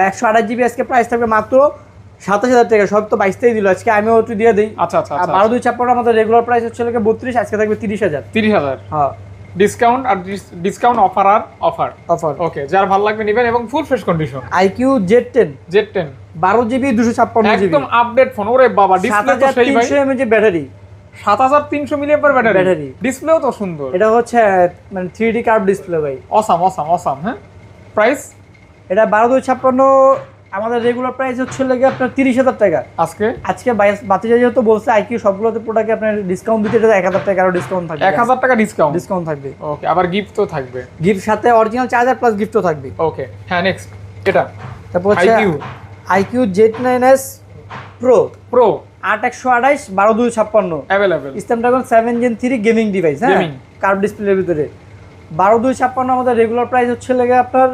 128GB আজকে প্রাইস থাকবে মাত্র 27,000 টাকা। সব তো 22 দিল, আজকে আমিও একটু দিয়ে দিই। আচ্ছা আচ্ছা আর আচ্ছা, 12/256 আমাদের রেগুলার প্রাইস হচ্ছে 32, আজকে থাকবে 30,000। 30,000 হ্যাঁ ডিসকাউন্ট। আর ডিসকাউন্ট অফার আর অফার। অফার। ওকে, যার ভালো লাগবে নেবেন এবং ফুল fresh condition. IQ Z10 Z10 12GB 256GB, একদম আপডেট ফোন। ওরে বাবা, ডিসপ্লে তো সেই ভাই, 7300 mAh battery, 7300 milliampere battery. Battery. ডিসপ্লেও তো সুন্দর, এটা হচ্ছে মানে 3D কার্ভ ডিসপ্লে ভাই। Awesome awesome awesome. হ্যাঁ, প্রাইস এটা 12/256 আমাদের রেগুলার প্রাইস হচ্ছে লাগে আপনার 30,000 টাকা। আজকে আজকে বাতিজা যেহেতু বলছে IQ সবগুলোতে প্রোডাক্টে আপনার ডিসকাউন্ট দিতে, এটা 1,000 টাকা আরো ডিসকাউন্ট থাকবে। 1,000 টাকা ডিসকাউন্ট। ডিসকাউন্ট থাকবে। ওকে, আবার গিফট তো থাকবে। গিফট সাথে অরিজিনাল চার্জার প্লাস গিফটও থাকবে। ওকে হ্যাঁ, নেক্সট এটা তারপর হচ্ছে IQ IQ Z9s Pro pro 8/128 12/256 available, Snapdragon 7 Gen 3 gaming device. হ্যাঁ Gaming। কার্ভ ডিসপ্লের ভিতরে 12/256 আমাদের রেগুলার প্রাইস হচ্ছে লাগে আপনার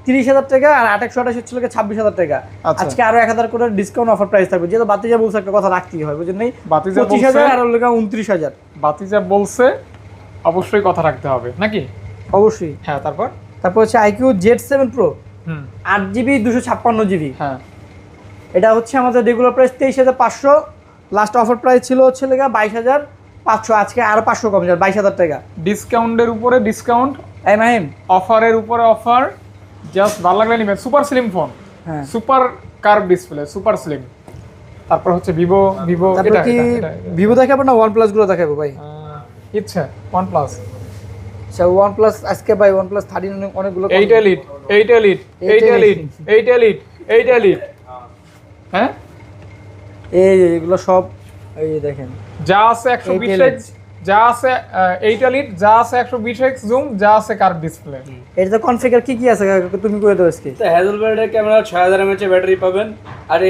30,000 টাকা, আর 8/128 হচ্ছে লাগে 26,000 টাকা। আচ্ছা। আজকে আরো 1,000 করে ডিসকাউন্ট অফার প্রাইস থাকবে। যেহেতু বাতিজা বলছে একটা কথা রাখতেই হয়, বুঝছেন নাই? বাতিজা 25,000 বলছে, আর লাগে 29,000 বাতিজা বলছে, অবশ্যই কথা রাখতে হবে নাকি? অবশ্যই। হ্যাঁ, তারপর তারপর হচ্ছে IQ Z7 Pro 8GB 256GB, হ্যাঁ এটা হচ্ছে আমাদের regular price 23,500, last offer price ছিল হচ্ছে লেগা 22,500, আজকে আরো 500 কমে যাবে 22,000 টাকা। ডিসকাউন্টের উপরে ডিসকাউন্ট, এই মাহিম অফারের উপরে অফার, জাস্ট ভালো লাগলে নিবেন। সুপার স্লিম ফোন, হ্যাঁ। Super curve display, super slim. তারপর হচ্ছে ভিভো তারপর এটা কি ভিভো দেখাবো না OnePlus গুলো দেখাবো ভাই? ইচ্ছা OnePlus আচ্ছা OnePlus আজকে ভাই OnePlus 13 অনেকগুলো 8 Elite 8 Elite 8 Elite 8 Elite 8 Elite। হ্যাঁ, এই এগুলো সব এই যে দেখেন যা আছে 120x, যা আছে 8 Elite, যা আছে 120x জুম, যা আছে কার্ভ ডিসপ্লে। এটা কনফিগার কি কি আছে তুমি করে দাও আজকে? তো হ্যাজেলব্লাডের ক্যামেরা 6000 mAh ব্যাটারি পাবেন, আর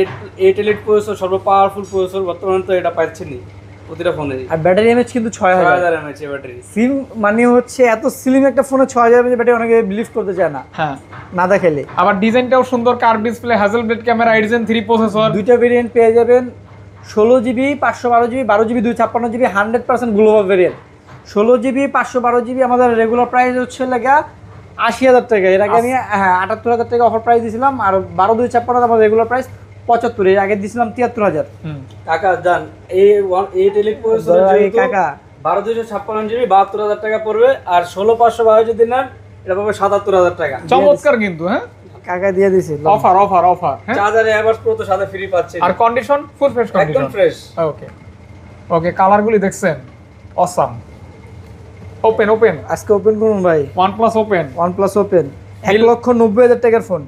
8 Elite প্রসেসর সর্ব পাওয়ারফুল প্রসেসর বর্তমানে তো এটা পাচ্ছেনি প্রতিটা ফোনে। আর ব্যাটারি এমএইচ কিন্তু 6000 mAh ব্যাটারি। সিম মানে হচ্ছে এত স্লিম একটা ফোনে 6000 mAh ব্যাটারি অনেকে বিলিভ করতে চায় না, হ্যাঁ না দেখাইলে। আবার ডিজাইনটাও সুন্দর, curve display, Hasselblad camera, 8 Gen 3 processor. দুইটা ভেরিয়েন্ট পেয়ে যাবেন, 16GB 512GB 12GB 256GB 100% global variant. 16GB 512GB আমাদের রেগুলার প্রাইস হচ্ছে লাগা 80,000 টাকা। এর আগে আমি 78,000 টাকা অফার প্রাইস দিয়েছিলাম, আর 12/256 আমাদের রেগুলার প্রাইস 75, এর আগে দিয়েছিলাম 73,000। কাকা জান এই 8 Elite প্রসেসর যেহেতু কাকা 12/256GB 72,000 টাকা পড়বে, আর 16/512 যদি নেন এটা পাবে 77,000 টাকা। চমৎকার কিন্তু, হ্যাঁ কাকা দিয়ে দিয়েছি অফার অফার অফার। হ্যাঁ, চার্জার এভারস প্রো তো সাথে ফ্রি পাচ্ছেন, আর কন্ডিশন ফুল ফ্রেশ কন্ডিশন, একদম ফ্রেশ। ওকে ওকে, কালারগুলি দেখছেন অসাম। ওপেন ওপেন আজকে ওপেন করুন ভাই, OnePlus ওপেন OnePlus ওপেন 1,90,000 টাকার ফোন,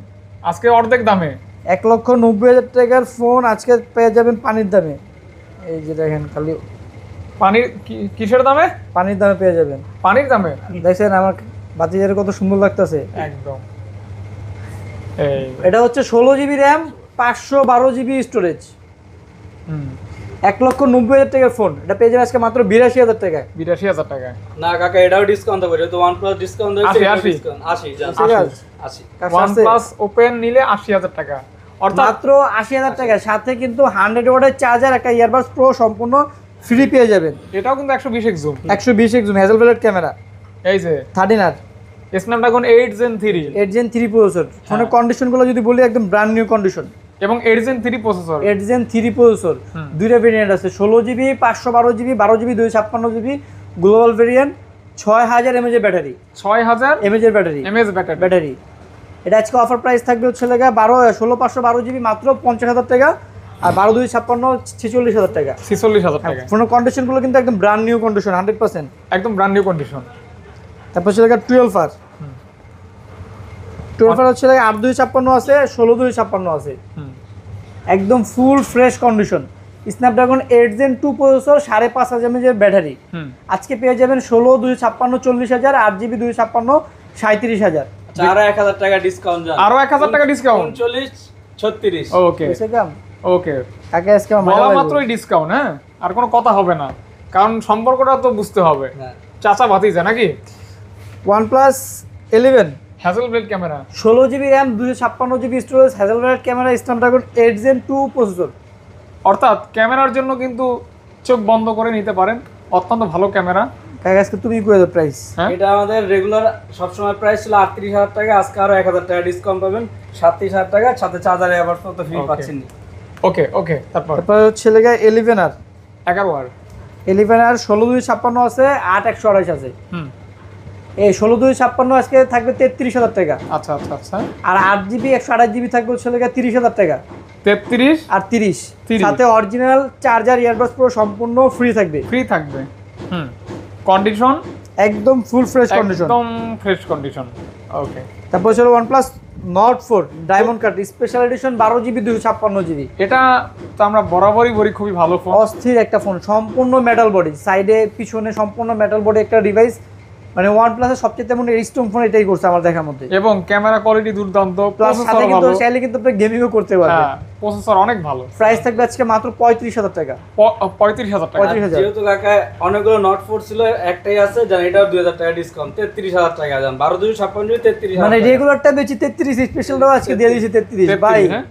আজকে অর্ধেক দামে। 1,90,000 টাকার ফোন আজকে পেয়ে যাবেন পানির দামে। এই যে দেখেন খালি পানির কিসের দামে? পানির দামে পেয়ে যাবেন। পানির দামে দেখছেন আমার বাতিজারে কত সুন্দর লাগতেছে। একদম। এই এটা হচ্ছে 16 GB র্যাম, 512 GB স্টোরেজ, হুম 1,90,000 টাকার ফোন। এটা পেয়ে যাবেন আজকে মাত্র 82,000 টাকায়। 82,000 টাকা। না কাকা এটাও ডিসকাউন্ট হবে, যেহেতু OnePlus ডিসকাউন্ট হয়েছে, 80, এটাও 80 ডিসকাউন্ট 80 জান, ঠিক আছে? 80 OnePlus ওপেন নিলে 80,000 টাকা, অর্থাৎ মাত্র 80,000 টাকায় সাথে কিন্তু 100 ওয়াটের চার্জার, একটা ইয়ারবাডস প্রো সম্পূর্ণ ফ্রি পেয়ে যাবেন। এটাও কিন্তু 120x zoom. 120x zoom, হ্যাজেলব্লেড camera, এই যে 13R, Snapdragon 8 Gen 3 8 Gen 3 processor. ফোনের কন্ডিশনগুলো যদি বলি একদম ব্র্যান্ড নিউ কন্ডিশন। এবং 8 Gen 3 প্রসেসর। 8 Gen 3 প্রসেসর, দুইটা ভেরিয়েন্ট আছে, 16 GB, 512 GB, 12 GB, 256 GB global variant, 6000 mAh এর ব্যাটারি, 6000 mAh এর ব্যাটারি, ব্যাটারি। ব্যাটারি। এটা আজকে অফার প্রাইস থাকবে হচ্ছে লাগা 16,512 GB মাত্র 50,000 টাকা, আর 12,256 46,000 টাকা। 46,000 টাকা, ফোনের কন্ডিশনগুলো কিন্তু একদম ব্র্যান্ড নিউ কন্ডিশন 100%। একদম ব্র্যান্ড নিউ কন্ডিশন। তারপর হচ্ছে লাগা 12R, 12R হচ্ছে লাগা 8,256 আছে, 16,256 আছে, হুম একদম full fresh condition. Snapdragon 8 Gen 2 processor, 5,500 mAh এর ব্যাটারি। হুম আজকে পেয়ে যাবেন 16,256 40,000, 8GB 256 37,000। আরো 1000 টাকা ডিসকাউন্ট জান, আরো 1000 টাকা ডিসকাউন্ট। 39 36। ওকে বুঝছে কাম? ওকে, কাকে আজকে আমার বলা মাথা লাগবে। মাত্রই ডিসকাউন্ট, হ্যাঁ আর কোনো কথা হবে না, কারণ সম্পর্কটা তো বুঝতে হবে। হ্যাঁ চাচা ভাতিজা নাকি। OnePlus 11, Hasselblad camera, 16 GB RAM, 256 GB storage, Hasselblad camera, Snapdragon 8 Gen 2 processor. অর্থাৎ ক্যামেরার জন্য কিন্তু চোখ বন্ধ করে নিতে পারেন, অত্যন্ত ভালো ক্যামেরা। কাকে আজকে তুমি কই দাও প্রাইস? হ্যাঁ এটা আমাদের রেগুলার সবসময় প্রাইস ছিল 38,000 টাকা, আজকে আরো 1000 টাকা ডিসকাউন্ট পাবেন, 37,000 টাকা, সাথে চার্জার এবার তো ফ্রি Okay. পাচ্ছেন। ওকে ওকে। তারপর তারপর হচ্ছে লাগা 11R, 11R, 11R 16,256 আছে, 8,128 আছে। হুম এই 16,256 আজকে থাকবে 33,000 টাকা, আচ্ছা আচ্ছা আচ্ছা। আর 8GB 128GB থাকবে হচ্ছে লাগা 30,000 টাকা 33 আর 30 30 সাথে অরিজিনাল চার্জার, ইয়ারবাডস প্রো সম্পূর্ণ ফ্রি থাকবে। ফ্রি থাকবে। হুম কন্ডিশন একদম ফুল ফ্রেশ কন্ডিশন। একদম ফ্রেশ কন্ডিশন। ওকে, তারপর ছিল OnePlus Nord 4 diamond cut special edition, 12GB 256GB। এটা তো আমরা বরাবরই বলি খুবই ভালো ফোন। অস্থির একটা ফোন, সম্পূর্ণ মেটাল বডি, সাইডে পিছনে সম্পূর্ণ মেটাল বডি একটা ডিভাইস। মানে OnePlus এর সবচেয়ে তেমন স্ট্রং ফোন এটাই করছে আমার দেখার মধ্যে। এবং ক্যামেরা কোয়ালিটি দুর্দান্ত, প্লাস প্রসেসর সাথে কিন্তু ভালো। চাইলে কিন্তু আপনি গেমিংও করতে পারবেন। হ্যাঁ প্রসেসর অনেক ভালো। প্রাইস থাকবে আজকে মাত্র 35,000 টাকা। 35,000 টাকা। 35,000 যেহেতু কাকা অনেকগুলো নট 4 ছিল, একটাই আছে জান, এটাও 2000 টাকা ডিসকাউন্ট, 33,000 টাকা জান, 12,256 33,000 মানে রেগুলারটা বেশি 33, স্পেশালটাও আজকে দিয়ে দিয়েছি 33 ভাই। হ্যাঁ?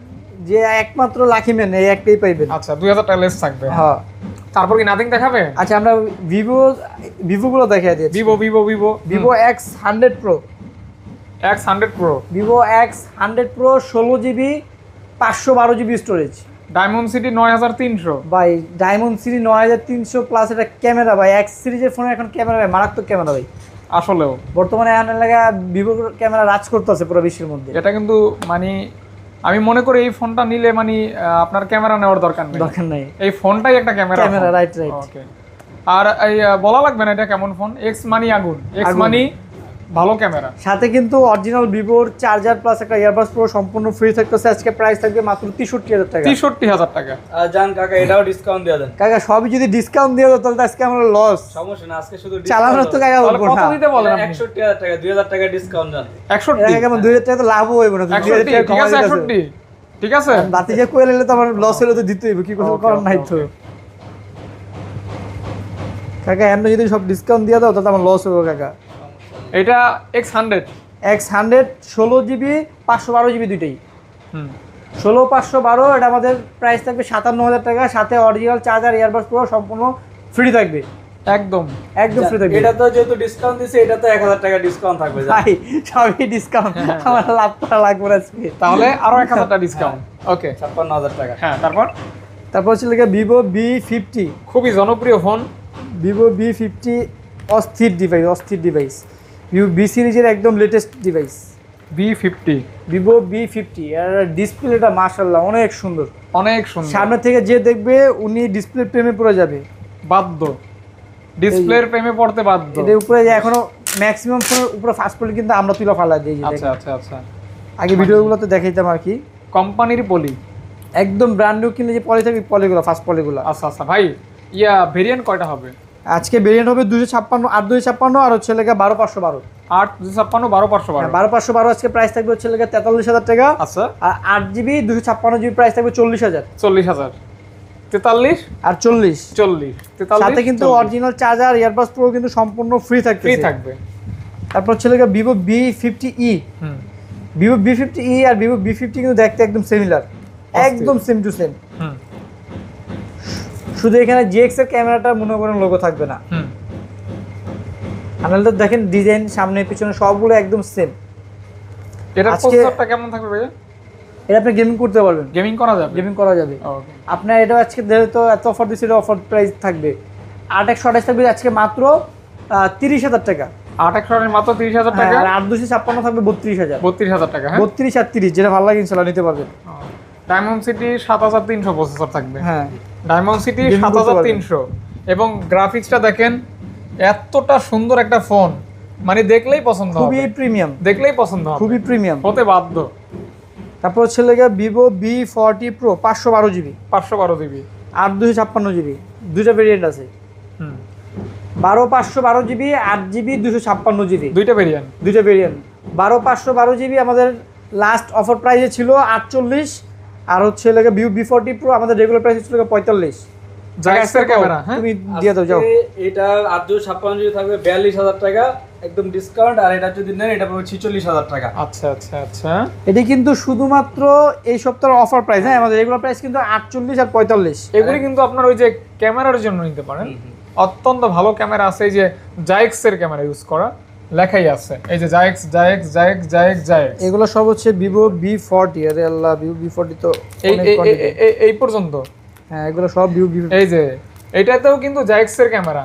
যে একমাত্র লাকি ম্যান এই একটাই পাইবেন। আচ্ছা 2000 টাকা লেস থাকবে। হ্যাঁ তারপর কি নাথিং দেখাবে? আচ্ছা আমরা ভিভো গুলো দেখাই দিয়েছি। Vivo X100 Pro, X100 Pro, Vivo X100 Pro 16GB 512GB storage. Diamond city 9300। ভাই ডায়মন্ড সিরি 9300 প্লাস এটা ক্যামেরা ভাই, এক্স সিরিজের ফোনে এখন ক্যামেরা ভাই মারাত্মক ক্যামেরা ভাই। আসলেও বর্তমানে এখন লাগা ভিভো ক্যামেরা রাজ করতেছে পুরো বিশ্বের মধ্যে। এটা কিন্তু মানে আমি মনে করি এই ফোনটা নিলে মানে আপনার ক্যামেরা নেওয়ার দরকার নেই, দরকার নাই, এই ফোনটাই একটা camera. Camera right right. Okay, আর এই বলা লাগবে না এটা কেমন ফোন। এক্স মানি আগুন, এক্স আগুন। মানি ভালো ক্যামেরা। সাথে কিন্তু অরিজিনাল ভিভোর চার্জার প্লাস একটা ইয়ারবাডস প্রো সম্পূর্ণ ফ্রি থাকতেছে। আজকে প্রাইস থাকবে মাত্র 63,000 টাকা। 63,000 টাকা। আর জান কাকা এটাও ডিসকাউন্ট দিয়ে দেন। কাকা সবই যদি ডিসকাউন্ট দিয়ে দাও তাহলে তো আজকে আমার লস। সমস্যা না, আজকে শুধু চালানোর তো কাকা তাহলে উঠবো কত না। দিতে বলেন আপনি? 61,000 টাকা, 2000 টাকা ডিসকাউন্ট জান। 61, কেমন 2,000 টাকা তো লাভও হইব না। 61, ঠিক আছে 61, ঠিক আছে। বাতি যে কইলে তো আমার লস হলে তো দিতে হইব, কি কিছু Okay, করার নাই তো। okay. কাকা এমনি যদি সব ডিসকাউন্ট দিয়ে দাও তাহলে আমার লস হবে কাকা। এটা X100। X100 16GB 512GB দুইটাই। হুম 16 512 এটা আমাদের প্রাইস থাকবে 57,000 টাকা, সাথে অরিজিনাল চার্জার ইয়ারবাডস প্রো সম্পূর্ণ ফ্রি থাকবে। একদম একদম ফ্রি থাকবে। এটা তো যেহেতু ডিসকাউন্ট দিছে, এটা তো 1000 টাকা ডিসকাউন্ট থাকবে জান। ভাই সবই ডিসকাউন্ট, আমার লাভ করা লাগবে না আজকে। তাহলে আরো 1000 টাকা ডিসকাউন্ট। ওকে 56,000 টাকা। হ্যাঁ, তারপর হচ্ছে লেগে ভিভো B50, খুবই জনপ্রিয় ফোন। ভিভো B50 অস্থির ডিভাইস, ভিভো বি সিরিজের একদম latest device B50, Vivo B50। আর ডিসপ্লেটা মাশাআল্লাহ অনেক সুন্দর, অনেক সুন্দর। সামনে থেকে যে দেখবে উনি ডিসপ্লে প্রেমে পড়ে যাবে। বাধ্য ডিসপ্লের প্রেমে পড়তে বাধ্য। এটার উপরে যে এখনো ম্যাক্সিমাম ফোনের উপরে ফার্স্ট পলি কিন্তু আমরা তুলে ফালা দিই। আচ্ছা আচ্ছা আচ্ছা, আগে ভিডিওগুলোতে দেখাইতাম আর কি, কোম্পানির পলি একদম ব্র্যান্ড নিউ কিনলে যে পলি থাকে পলিগুলো, ফার্স্ট পলিগুলো। আচ্ছা আচ্ছা ভাই, ভেরিয়েন্ট কয়টা হবে? আজকে ভেরিয়েন্ট হবে 256, 8256 আর হচ্ছে লেগে 12512। 8 256 12 512। 12512 আজকে প্রাইস থাকবে হচ্ছে লেগে 43000 টাকা। আচ্ছা, আর 8GB 256GB প্রাইস থাকবে 40000। 40000, 43 আর 40 43 সাথে কিন্তু অরিজিনাল চার্জার, ইয়ারবাডস প্রো কিন্তু সম্পূর্ণ ফ্রি থাকবে। ফ্রি থাকবে। তারপর হচ্ছে লেগে ভিভো B50e, ভিভো B50e আর ভিভো B50 কিন্তু দেখতে একদম সিমিলার, একদম সেম টু সেম। শুধু এখানে GX এর ক্যামেরাটা মনে করেন লোগো থাকবে না। আপনারা দেখেন ডিজাইন সামনে পিছনে সবগুলো একদম সেম। এটার প্রসেসরটা কেমন থাকবে ভাই? এটা আপনি গেমিং করতে পারবেন, গেমিং করা যাবে, গেমিং করা যাবে। ওকে। আপনার এটা আজকে যেহেতু এত অফার দিচ্ছে, এটা অফার প্রাইস থাকবে 8128 থাকবে আজকে মাত্র 30000 টাকা। 8128 মাত্র 30000 টাকা। আর 8256 থাকবে 32000। 32000 টাকা। হ্যাঁ, 32 আর 30 যেটা ভালো লাগে ইনশাআল্লাহ নিতে পারবেন। ডায়মন্ড সিটি 7300 প্রসেসর থাকবে। হ্যাঁ, ডায়মন্ড সিটি Gaming করতে 7300 এবং গ্রাফিক্সটা দেখেন, এতটা সুন্দর একটা ফোন, মানে দেখলেই পছন্দ হবে, খুবই প্রিমিয়াম, দেখলেই পছন্দ হবে, খুবই প্রিমিয়াম হতে বাধ্য। তারপর হচ্ছে লেগে Vivo B40 Pro 512GB 512 GB আর 256GB, দুইটা ভেরিয়েন্ট আছে। 512GB 8GB 256GB, দুইটা ভেরিয়েন্ট, দুইটা ভেরিয়েন্ট। 512GB আমাদের লাস্ট অফার প্রাইসে ছিল 48, আর হচ্ছে লেগে ভিভো B40 Pro আমাদের রেগুলার প্রাইস ছিল 45। জাইক্সের ক্যামেরা। হ্যাঁ, তুমি দিয়ে দাও, যাও। আজকে এটা 8256 থাকবে 42000 টাকা একদম ডিসকাউন্ট, আর এটা যদি নেন এটা পাবে 46000 টাকা। আচ্ছা আচ্ছা আচ্ছা, এটি কিন্তু শুধুমাত্র এই সপ্তাহের অফার প্রাইস। হ্যাঁ, আমাদের রেগুলার প্রাইস কিন্তু 48 আর 45। এগুলি কিন্তু আপনার ওই যে ক্যামেরার জন্য নিতে পারেন। অত্যন্ত ভালো ক্যামেরা আছে, এই যে জাইক্সের ক্যামেরা ইউজ করা, লেখাই আছে এই যে জাইক্স জাইক্স জাইক্স জাইক্স জাইক্স। এগুলো সব হচ্ছে ভিভো B40। আরে আল্লাহ, ভিভো B40 তো এই পর্যন্ত। হ্যাঁ, এগুলো সব ভিভো B40। এই যে এটাতেও কিন্তু জাইক্সের ক্যামেরা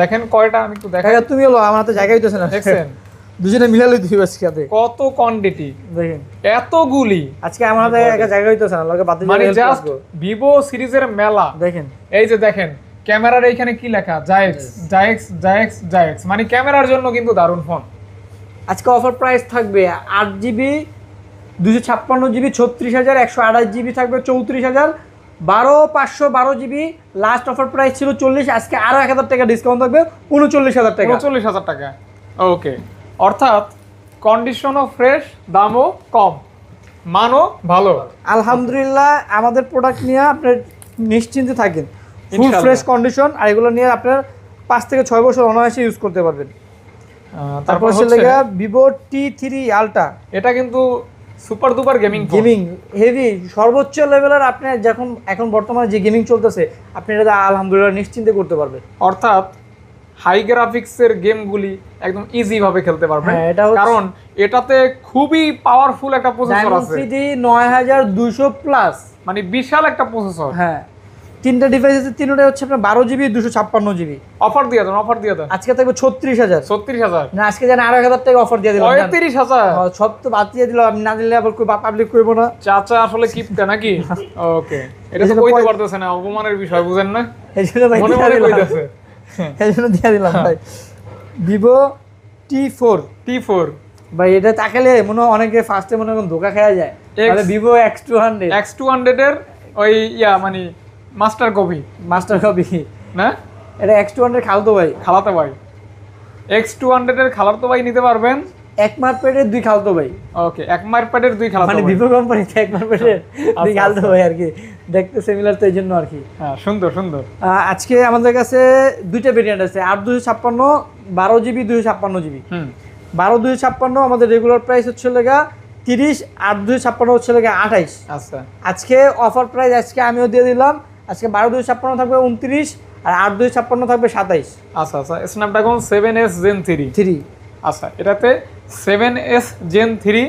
দেখেন কয়টা, আমি একটু দেখাই। তুমি হলো আমার হাতে জায়গা হইতেছে না, দেখছেন দুজনে মিলালে দুই আজকে হাতে কত কোয়ান্টিটি, দেখেন এতগুলি। আজকে আমার হাতে একা জায়গা হইতেছে না, লগে বাতি মানে জ্বালিয়ে জাস্ট ভিভো সিরিজের মেলা। দেখেন এই যে দেখেন ক্যামেরার এইখানে কি লেখা, জাইক্স জাইক্স জাইক্স জাইক্স, মানে ক্যামেরার জন্য কিন্তু দারুণ ফোন। আজকে অফার প্রাইস থাকবে 8GB 256GB 36000, 128GB থাকবে 34000, 512GB লাস্ট অফার প্রাইস ছিল 40, আজকে আরো 1000 টাকা ডিসকাউন্ট থাকবে 39000 টাকা। 39000 টাকা। ওকে, অর্থাৎ কন্ডিশনও ফ্রেশ, দামও কম, মানও ভালো। আলহামদুলিল্লাহ, আমাদের প্রোডাক্ট নিয়ে আপনি নিশ্চিন্তে থাকেন, ফুল ইনশাআল্লাহ। ফ্রেশ কন্ডিশন, আর এগুলো নিয়ে আপনার 5 থেকে 6 বছর অনায়াসে ইউজ করতে পারবেন। তারপর হচ্ছে লেগা ভিভো T3 আলট্রা, এটা কিন্তু super duper gaming gaming heavy সর্বোচ্চ লেভেলের। আপনি যখন এখন বর্তমানে যে গেমিং চলতেছে, আপনি এটা আলহামদুলিল্লাহ নিশ্চিন্তে করতে পারবেন। অর্থাৎ হাই গ্রাফিক্সের গেমগুলি একদম ইজি ভাবে খেলতে পারবেন। হ্যাঁ, এটা হচ্ছে- কারণ এটাতে খুবই পাওয়ারফুল একটা প্রসেসর আছে, Dimensity 9200 প্লাস, মানে বিশাল একটা প্রসেসর। হ্যাঁ, তিনটা ডিভাইস আছে, তিনটাই হচ্ছে আপনার 12GB 256GB। অফার দিয়ে দেন, অফার দিয়ে দেন। আজকে থাকবে 36000। 36000, না, আজকে জানেন আরো 1000 টাকা অফার দিয়ে দিলাম। 35000। সব তো বাদ দিয়ে দিলাম, আমি না দিলে আবার পাবলিক করবো না। চাচা আসলে কিপটা নাকি? ওকে, এটা তো এজন্য কইতে পারতেছে না, অপমানের বিষয়, বুঝেন না? এই জন্য ভাই মনে দিয়ে মনে দিলাম। কইতাছে। এই জন্য দিয়ে দিলাম ভাই। ভিভো T4 T4 ভাই, এটা তাকালে মনে হয় অনেকে ফার্স্টে মনে হয় ধোকা খাওয়া যায়। তাহলে ভিভো X200 X200 এর ওই মানে মাস্টার কপি, মাস্টার কপি না? এটা X200 খালতো ভাই, খালাতো ভাই। X200 এর খালাতো ভাই নিতে পারবেন। এক মার্কেটের দুই খালতো ভাই, ওকে, এক মার্কেটের দুই খালাতো মানে ভাই। ভিভো কোম্পানিতে এক মার্কেটের দুই খালতো ভাই আর কি, দেখতে সিমিলার, তো এই জন্য আর কি। হ্যাঁ, সুন্দর সুন্দর। আজকে আমাদের কাছে দুইটা ভেরিয়েন্ট আছে, 8256, 12GB 256GB। 12 256 আমাদের রেগুলার প্রাইস হচ্ছে লেগা 30, 8 256 হচ্ছে লেগা 28। আচ্ছা, আজকে অফার প্রাইস আজকে আমিও দিয়ে দিলাম, আজকে 12 256 থাকবে 29, আর 8 256 থাকবে 27। আচ্ছা আচ্ছা, স্ন্যাপড্রাগন 7S Gen 3। আচ্ছা, এটাতে 7S Gen 3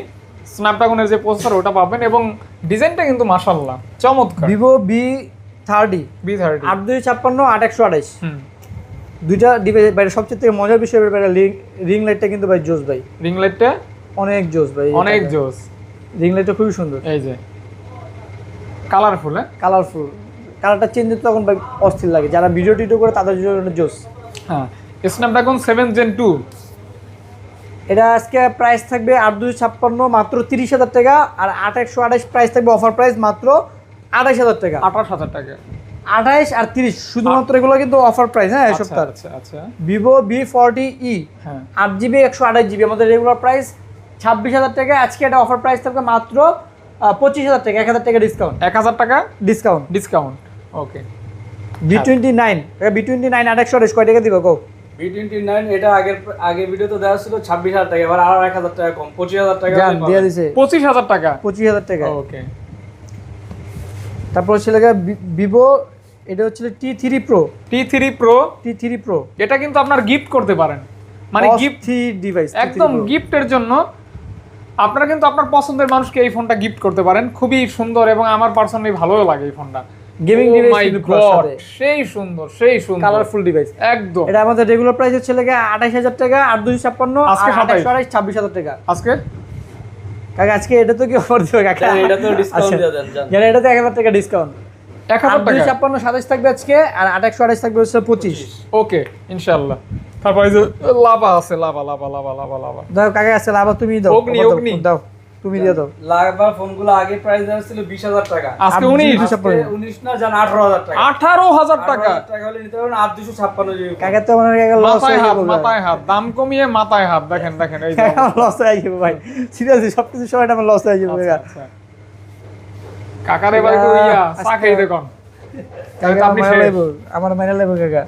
স্ন্যাপড্রাগনের যে প্রসেসর ওটা পাবেন, এবং ডিজাইনটা কিন্তু মাশাআল্লাহ চমৎকার। Vivo B30 B30 8 256 8 128। হুম, দুইটা ডিভাইস বাইরে সবচেয়ে থেকে মজার বিষয় বাইরে রিং লাইটটা কিন্তু ভাই জোস ভাই, রিং লাইটটা অনেক জোস ভাই, অনেক জোস। রিং লাইটটা খুবই সুন্দর, এই যে কালারফুল। হ্যাঁ, কালারফুল, কালারটা চেঞ্জ হতে তখন ভাই অস্থির লাগে, যারা ভিডিও টিডিও করে তাদের জন্য জোস। হ্যাঁ, স্ন্যাপড্রাগন 7 Gen 2। এটা আজকে প্রাইস থাকবে 8256 মাত্র 30,000 টাকা, আর 8128 প্রাইস থাকবে অফার প্রাইস মাত্র 28,000 টাকা। 28,000 টাকা। 28 আর 30 শুধুমাত্র এগুলো কিন্তু অফার প্রাইস, হ্যাঁ এই সপ্তাহ। আচ্ছা আচ্ছা। ভিভো V40e হ্যাঁ 8GB 128GB আমাদের রেগুলার প্রাইস 26,000 টাকা। আজকে এটা অফার প্রাইস থাকবে মাত্র 25,000 টাকা, 1,000 টাকা ডিসকাউন্ট। 1,000 টাকা ডিসকাউন্ট। ওকে। V29 V29 8128 কয় টাকা দিব গো? V29 এটা আগের ভিডিওতে দেওয়া ছিল 26,000 টাকা, এবার আরো 1,000 টাকা কম, 25,000 টাকা জান দিয়ে দিছে 25,000 টাকা। 25,000 টাকা। ওকে। তারপর ছিল ভিভো, এটা হচ্ছে T3 Pro। T3 Pro এটা কিন্তু আপনার গিফট করতে পারেন, মানে গিফট ডিভাইস একদম গিফটের জন্য। আপনারা কিন্তু আপনার পছন্দের মানুষকে এই ফোনটা গিফট করতে পারেন, খুবই সুন্দর এবং আমার পার্সোনালি ভালোও লাগে এই ফোনটা। গেমিং ডিভাইস কিন্তু প্লাস সাথে সেই সুন্দর কালারফুল ডিভাইস একদম। এটা আমাদের রেগুলার প্রাইস হচ্ছে 28,000 টাকা, 8256 আজকে 26,000 টাকা। আজকে কাকা আজকে এটা তো কি অফার দিবে কাকা? এটা তো ডিসকাউন্ট দিয়ে দেন জান। জানেন এটা তো 1,000 টাকা ডিসকাউন্ট। 1,000 টাকা 256 27 থাকবে আজকে, আর 2828 থাকবে হচ্ছে 25। ওকে ইনশাআল্লাহ। তারপর এই যে লাভা আছে, লাভা। দাও কাকা আছে লাভ, তুমি দাও অগ্নি। দাও তুমি দিয়ে দাও। লাগবার ফোনগুলো আগে প্রাইস দেওয়া ছিল 20,000 টাকা, আজকে 19 না জান 18,000 টাকা। 18,000 টাকা 18,000 টাকা হলে নিতে পারবেন 8256 জিবি। কাকা তো মনে হয় লস হয়ে যাবে। মাথায় হাত, দাম কমিয়ে মাথায় হাত। দেখেন এই যে লস হয়ে যাবে ভাই, সিরিয়াসলি সবকিছু সময় আমার লস হয়ে যাবে কাকা। আচ্ছা। কাকারে এবার একটু চা খাই দেখুন। কাকা আমার মাইনা লাগবে কাকা।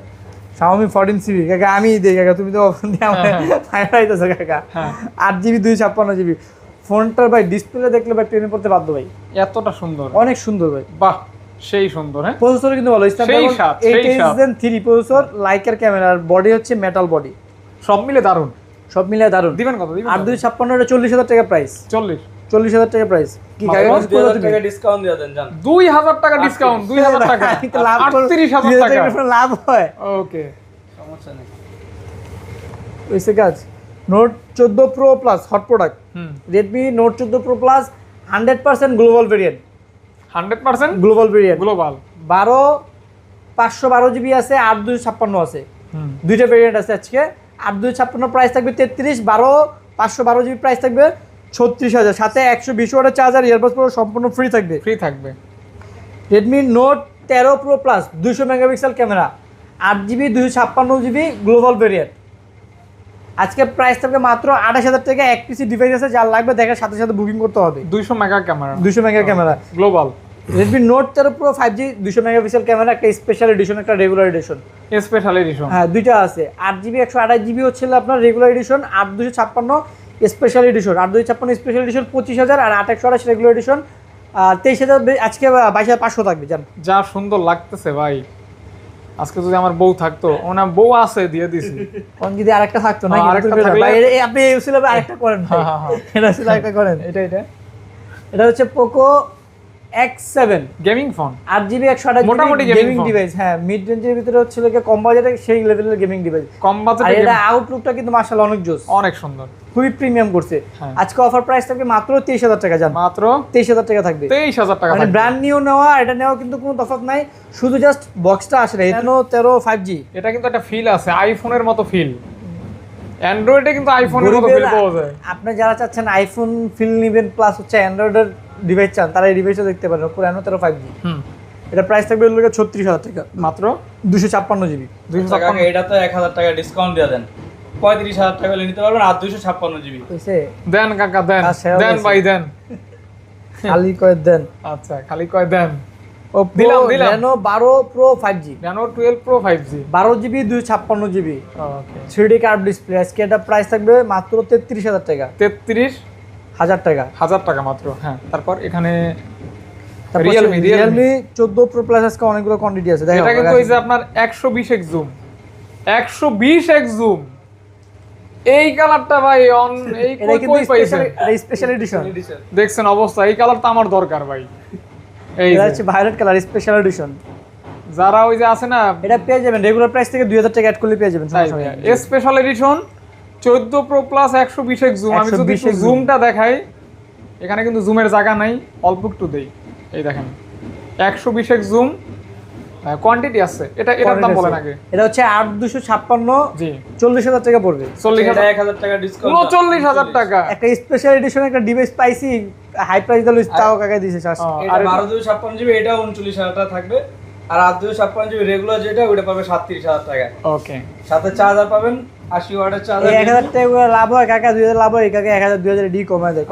Xiaomi 14CV কাকা আমি দেই কাকা, তুমি তো অপশন দিয়ে আমার ফাইনালাইতেছো কাকা। 8GB 256GB ফোনটার ভাই ডিসপ্লে দেখলে ভাই ট্রেনে পড়তে বাধ্য ভাই, এতটা সুন্দর, অনেক সুন্দর ভাই। বাহ সেই সুন্দর। হ্যাঁ প্রসেসর কিন্তু ভালো, Snapdragon 8 Gen 3 প্রসেসর, লাইকার ক্যামেরা, আর বডি হচ্ছে মেটাল বডি, সব মিলে দারুন। সব মিলে দারুন। দিবেন কত? 8256 এটা 40,000 টাকা প্রাইস। 40,000 টাকা প্রাইস। কি কাকা 2000 টাকা ডিসকাউন্ট দিয়ে দেন জান। 2,000 টাকা ডিসকাউন্ট। 2,000 টাকা 38,000 টাকা লাভ হয়। ওকে সমস্যা নেই। ওইসে কাজ। Note 14 pro plus hot product, Redmi note 14 pro plus 100% global variant. 100% global variant, global. 512GB আছে, 8256 আছে, দুইটা ভেরিয়েন্ট আছে আজকে। 8256 প্রাইস থাকবে 33, 512GB প্রাইস থাকবে 36,000, সাথে 120 ওয়াটের চার্জার, ইয়ারবাডস প্রো সম্পূর্ণ ফ্রি থাকবে। Redmi Note 13 pro plus 200 megapixel camera, 8GB 256GB global variant. আজকে প্রাইস থাকবে মাত্র 28,000 টাকা। এক পিসি ডিভাইস আছে, যার লাগবে দেখার সাথে সাথে বুকিং করতে হবে। 200 mega camera, 200 mega camera global. Redmi Note 13 Pro 5G 200 megapixel camera, একটা স্পেশাল এডিশন, একটা রেগুলার এডিশন। স্পেশাল এডিশন হ্যাঁ দুইটা আছে। 8GB 128GB হচ্ছে আপনার regular edition, 8256 special edition. 8256 special edition 25,000, আর 828 রেগুলার এডিশন 23,000। আজকে 22,500 থাকবে জান। যা সুন্দর লাগতেছে ভাই, আজকে যদি আমার বউ থাকতো, ওনা বউ আছে দিয়ে দিছি। কোন যদি আরেকটা থাকতো না, আরেকটা থাকলে ভাই আপনি এই ছিল আরেকটা করেন ভাই। এটা ছিল আরেকটা করেন। এটা হচ্ছে Poco X7 gaming phone, 8GB 128GB মোটামুটি গেমিং ডিভাইস। হ্যাঁ মিড রেঞ্জের ভিতরে হচ্ছে কম বাজেটে সেই লেভেলের গেমিং ডিভাইস। কম আর বাজেটে এটা আউটলুকটা কিন্তু মাশাআল্লাহ অনেক জোস, অনেক সুন্দর, খুবই প্রিমিয়াম করছে। হ্যাঁ। আজকে অফার প্রাইস থাকবে মাত্র 23,000 টাকা জান। মাত্র 23,000 টাকা থাকবে। 23,000 টাকা মানে ব্র্যান্ড নিউ নেওয়া, এটা নেওয়া কিন্তু কোনো তফাৎ নাই, শুধু জাস্ট বক্সটা আসলে। Reno 13 5G এটা কিন্তু একটা ফিল আছে, আইফোনের মতো ফিল। অ্যান্ড্রয়েডে কিন্তু আইফোনের মতো ফিল পাওয়া যায়। আপনি যারা চাচ্ছেন আইফোন ফিল নেবেন প্লাস হচ্ছে অ্যান্ড্রয়েডের ডিভাইস চান, তারা এই ডিভাইসটা দেখতে পারেন। Reno 13 5G এটা প্রাইস থাকবে 36,000 টাকা, মাত্র 256GB। 256 এটা তো 1,000 টাকা ডিসকাউন্ট দিয়ে দেন, 35,000 টাকা হলে নিতে পারবেন, আর 256GB। কইছে দেন কাকা দেন, আচ্ছা, দেন ভাই দেন। খালি কয় দেন। আচ্ছা খালি কয় দেন। দিলাম। দিলাম। Reno 12 Pro 5G, Reno 12 Pro 5G, 12GB 256GB ওকে 3D কার্ভ ডিসপ্লে। আজকে এটা প্রাইস থাকবে মাত্র 33,000 টাকা। 33,000 টাকা মাত্র। হ্যাঁ তারপর এখানে তারপর Realme 14 Pro Plus আজকে অনেকগুলো কোয়ান্টিটি আছে। দেখো এটা কিন্তু ওই যে আপনার 120x জুম, 120x জুম। এই কালারটা ভাই অন এই এটা কিন্তু কই পাইছেন? Special edition. দেখছেন অবস্থা, এই কালারটা আমার দরকার ভাই। এই এটা যে, হচ্ছে ভায়োলেট কালার স্পেশাল এডিশন। যারা ওই যে আছে না, এটা পেয়ে যাবেন রেগুলার প্রাইস থেকে 2,000 টাকা অ্যাড করলে পেয়ে যাবেন। সমস্যা নেই। Special edition 14 Pro Plus 120x zoom. আমি যদি 120x জুমটা দেখাই, এখানে কিন্তু জুমের জায়গা নাই, অল্প একটু দেই। এই দেখেন 120x জুম, কোয়ান্টিটি আছে, এটার দাম বলেন আগে। এটা হচ্ছে 8256, জি 40,000 টাকা পড়বে। 40,000, 1000 টাকা ডিসকাউন্ট, 39,000 টাকা। একটা স্পেশাল এডিশন একটা ডিভাইস পাইছি, হাই প্রাইস দিল, তাও কাকা দিছে 700। এটা 1256 জিবি, এটা 39,000 টাকা থাকবে। আর 856 জিবি রেগুলার যেটা ওটা পাবে 37,000 টাকায়। ওকে, সাথে চার্জার পাবেন 80 ওয়াটের চার্জার। 1000 টাকা করে লাভ হয় কাকা, 2000 লাভ হয় কাকা, 1000 2000 ডি কমায় দেয়।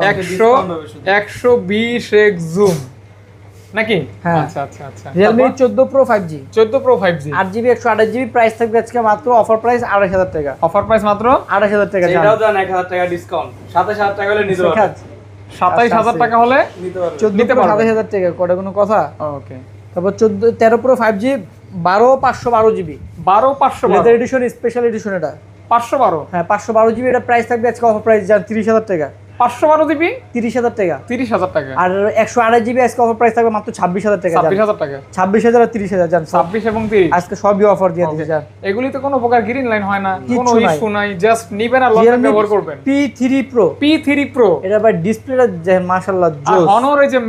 120x জুম নাকি? হ্যাঁ। আচ্ছা আচ্ছা আচ্ছা। Realme 14 Pro 5G, 14 Pro 5G 8GB 128GB, price থাকবে আজকে মাত্র অফার প্রাইস 28000 টাকা। অফার প্রাইস মাত্র 28000 টাকা। এটাও দেন 1000 টাকা ডিসকাউন্ট, 27000 টাকা হলে নিতে পারবেন। 27000 টাকা হলে নিতে পারবেন। 14 Pro 27000 টাকা, কোটা কোনো কথা? ওকে। তারপর 13 Pro 5G 12512GB, 12512 leather addition, special addition এটা। 512 হ্যাঁ 512GB, এটা প্রাইস থাকবে আজকে অফার প্রাইস যান 30000 টাকা। 512 জিবি 30000 টাকা। 30000 টাকা। আর 128GB আজকে অফার প্রাইস থাকবে মাত্র 26000 টাকা। 26000 টাকা। 26000 আর 30000 জান, 26 এবং 30 আজকে সবই অফার দিয়ে দিয়েছে জান। এগুলিতে কোনো প্রকার গ্রিন লাইন হয় না, কিচ্ছু কোনো নাই। ইস্যু নাই, জাস্ট নিবেন আর লং টাইম ব্যবহার করবেন। P3 Pro, P3 Pro এটা ভাই ডিসপ্লেটা মাশাআল্লাহ আর জোস, Honor এই যে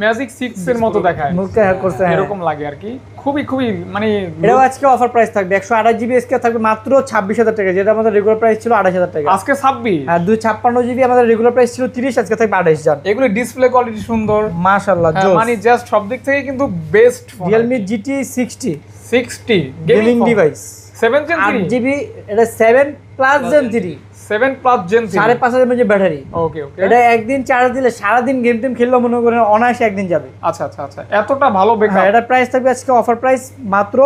ম্যাজিক 6 এর মতো দেখায়, মুখে হ্যাক করছে, হ্যাঁ। এরকম লাগে আর কি, খুবই মানে এটাও আজকে অফার প্রাইস থাকবে 128GB আজকে থাকবে মাত্র 26000 টাকা, যেটা আমাদের রেগুলার প্রাইস ছিল 28000 টাকা। আজকে 26। আর 256GB আমাদের রেগুলার প্রাইস ছিল 30, আজকে থাকবে 28 জান। এগুলি ডিসপ্লে কোয়ালিটি সুন্দর, মাশাআল্লাহ জোস। মানে জাস্ট সব দিক থেকে কিন্তু best phone. Realme GT 60 60 gaming device, 7 Gen 3, 8GB, এটা 7 plus Gen 3, 7 plus Gen 3, 5500 mAh battery. Okay okay. এটা একদিন চার্জ দিলে সারাদিন গেম টেম খেললে মনে করেন অনায়াসে একদিন যাবে। আচ্ছা আচ্ছা আচ্ছা, এতটা ভালো হ্যাঁ, ব্যাকআপ। এটা প্রাইস থাকবে আজকে অফার প্রাইস মাত্র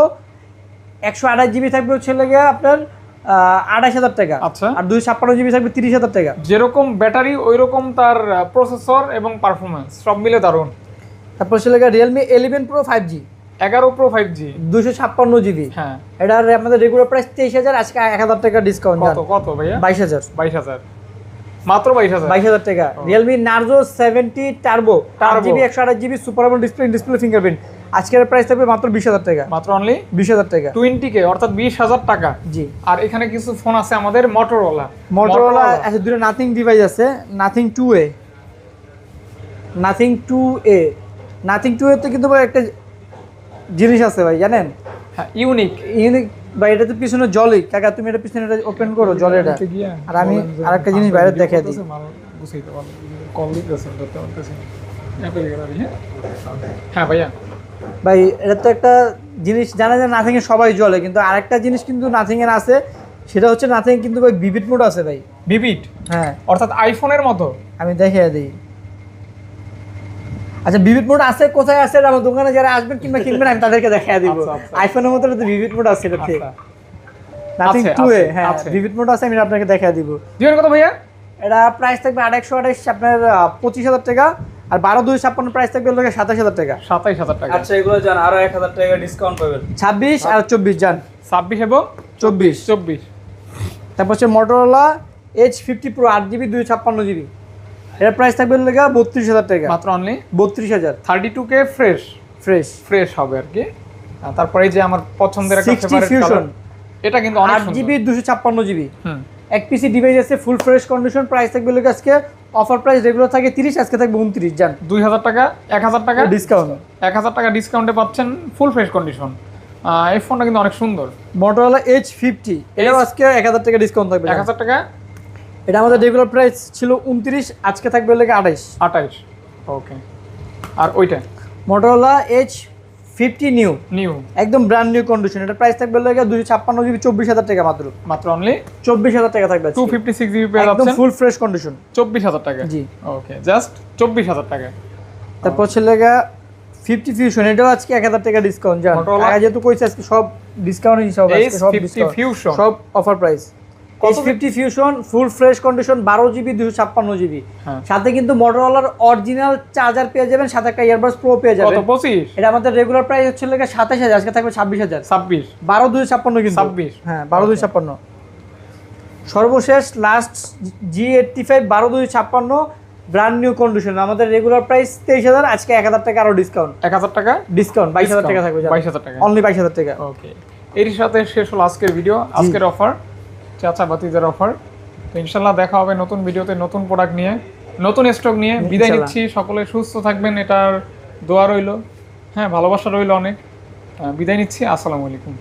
128GB থাকবে হচ্ছে লাগে আপনার 28000 টাকা। আচ্ছা। আর 256GB থাকবে 30000 টাকা। যেরকম ব্যাটারি ওইরকম তার প্রসেসর এবং পারফরম্যান্স সব মিলে দারুণ। তারপর হচ্ছে লাগে Realme 11 Pro 5G 11 Pro 5G 256GB, হ্যাঁ। এটার আমাদের রেগুলার প্রাইস 23000, আজকে 1000 টাকা ডিসকাউন্ট। কত ভাইয়া? 22000, 22000, মাত্র 22000। 22000 টাকা। Realme Narzo 70 Turbo 8GB 128GB super AMOLED display fingerprint, আজকের প্রাইস থাকবে মাত্র 20000 টাকা। মাত্র অনলি 20000 টাকা 20K, অর্থাৎ 20000 টাকা। জি। আর এখানে কিছু ফোন আছে আমাদের Motorola আছে, দুটো নাথিং ডিভাইস আছে, nothing 2A, nothing 2A, nothing 2A তে কিন্তু ভাই একটা জিনিস আছে ভাই, জানেন? হ্যাঁ, ইউনিক। ভাই এটা তো পিছনে জলই কাকা, তুমি এটা পিছনে এটা ওপেন করো জলে এটা। আর আমি আরেকটা জিনিস বাইরে দেখিয়ে দিই। হ্যাঁ ভাইয়া। ভাই এটা তো একটা জিনিস জানা যায় নাথিং এ সবাই জ্বলে, কিন্তু আরেকটা জিনিস কিন্তু নাথিং এর আছে, সেটা হচ্ছে নাথিং কিন্তু ভাই ভিভিড মোড আছে ভাই। ভিভিড, হ্যাঁ, অর্থাৎ আইফোনের মতো। আমি দেখিয়ে দিই। আচ্ছা, ভিভিড মোড আছে কোথায় আছে? আমার দোকানে যারা আসবেন কিংবা কিনবেন আমি তাদেরকে দেখিয়ে দিব। আচ্ছা, আচ্ছা। আইফোনের মতো তো ভিভিড মোড আছে এটাতে, আচ্ছা। নাথিং আছে, 2A, আছে, হ্যাঁ আছে। ভিভিড মোড আছে, আমি আপনাকে দেখিয়ে দিব। দিবেন কত ভাইয়া? এটা প্রাইস থাকবে 8128, আপনার 25000 টাকা। আর 12/256 প্রাইস থাকবে 27000 টাকা। 27000 টাকা। আচ্ছা, এগুলো জান আরো 1000 টাকা ডিসকাউন্ট পাবেন। 26 আর 24 জান, 26 এবং 24। তারপর হচ্ছে Motorola H50 Pro 8GB 256GB, এর প্রাইস থাকবে 32000 টাকা। মাত্র অনলি 32000 32K ফ্রেশ হবে আর কি। তারপরে এই যে আমার পছন্দের একটা 60 ফেভারিট Fusion, কালার, এটা কিন্তু অনেক সুন্দর। 8GB 256GB, হুম, এক পিসি ডিভাইস আছে, ফুল ফ্রেশ কন্ডিশন, প্রাইস থাকবে আজকে অফার প্রাইস রেগুলার থাকে 30, আজকে থাকবে 29 জান। 2000 টাকা, 1000 টাকা ডিসকাউন্ট, 1000 টাকা ডিসকাউন্টে পাচ্ছেন ফুল ফ্রেশ কন্ডিশন। এই ফোনটা কিন্তু অনেক সুন্দর। Motorola H50, এটাও আজকে 1000 টাকা ডিসকাউন্ট থাকবে। 1000 টাকা, এটা আমাদের রেগুলার প্রাইস ছিল 29, আজকে থাকবে 28। 28। ওকে। আর ওইটা Motorola H50 নিউ, একদম ব্র্যান্ড নিউ কন্ডিশন, এটা প্রাইস থাকবে 256GB 24000 টাকা মাত্র অনলি 24000 টাকা থাকবে আজকে। 256GB পেয়ে একদম যাচ্ছেন ফুল ফ্রেশ কন্ডিশন, 24000 টাকা। জি। ওকে, জাস্ট 24000 টাকা। তারপর হচ্ছে 50 Fusion, এটাও আজকে 1000 টাকা ডিসকাউন্ট জান। Motorola আগে যেহেতু কইছে আজকে সব ডিসকাউন্ট হিসাবে আজকে সব H50 ডিসকাউন্ট, Fusion, সব অফার প্রাইস। H50 Fusion ফুল ফ্রেশ কন্ডিশন 12GB 256GB, হ্যাঁ। সাথে কিন্তু Motorola অরিজিনাল চার্জার পেয়ে যাবেন, সাথে একটা ইয়ারবাডস প্রো পেয়ে কত? যাবেন। 25। এটা আমাদের রেগুলার প্রাইস হচ্ছে 27000, আজকে থাকবে 26000। 26 12/256 কিন্তু 26। হ্যাঁ 12/256 সর্বশেষ last G85 12/256 brand new condition, আমাদের রেগুলার প্রাইস 23000, আজকে 1000 টাকা আরো ডিসকাউন্ট 1000 টাকা 22000 টাকা থাকবে, 22000 টাকা, অনলি 22000 টাকা। ওকে। এরই সাথে শেষ হলো আজকের ভিডিও, আজকের অফার, চাচা বাতিদের অফার। তো ইনশাল্লাহ দেখা হবে নতুন ভিডিওতে, নতুন প্রোডাক্ট নিয়ে, নতুন স্টক নিয়ে। বিদায় ইনশাল্লাহ। নিচ্ছি, সকলে সুস্থ থাকবেন, এটার দোয়া রইল, হ্যাঁ ভালোবাসা রইল অনেক। বিদায় নিচ্ছি। আসসালামু আলাইকুম।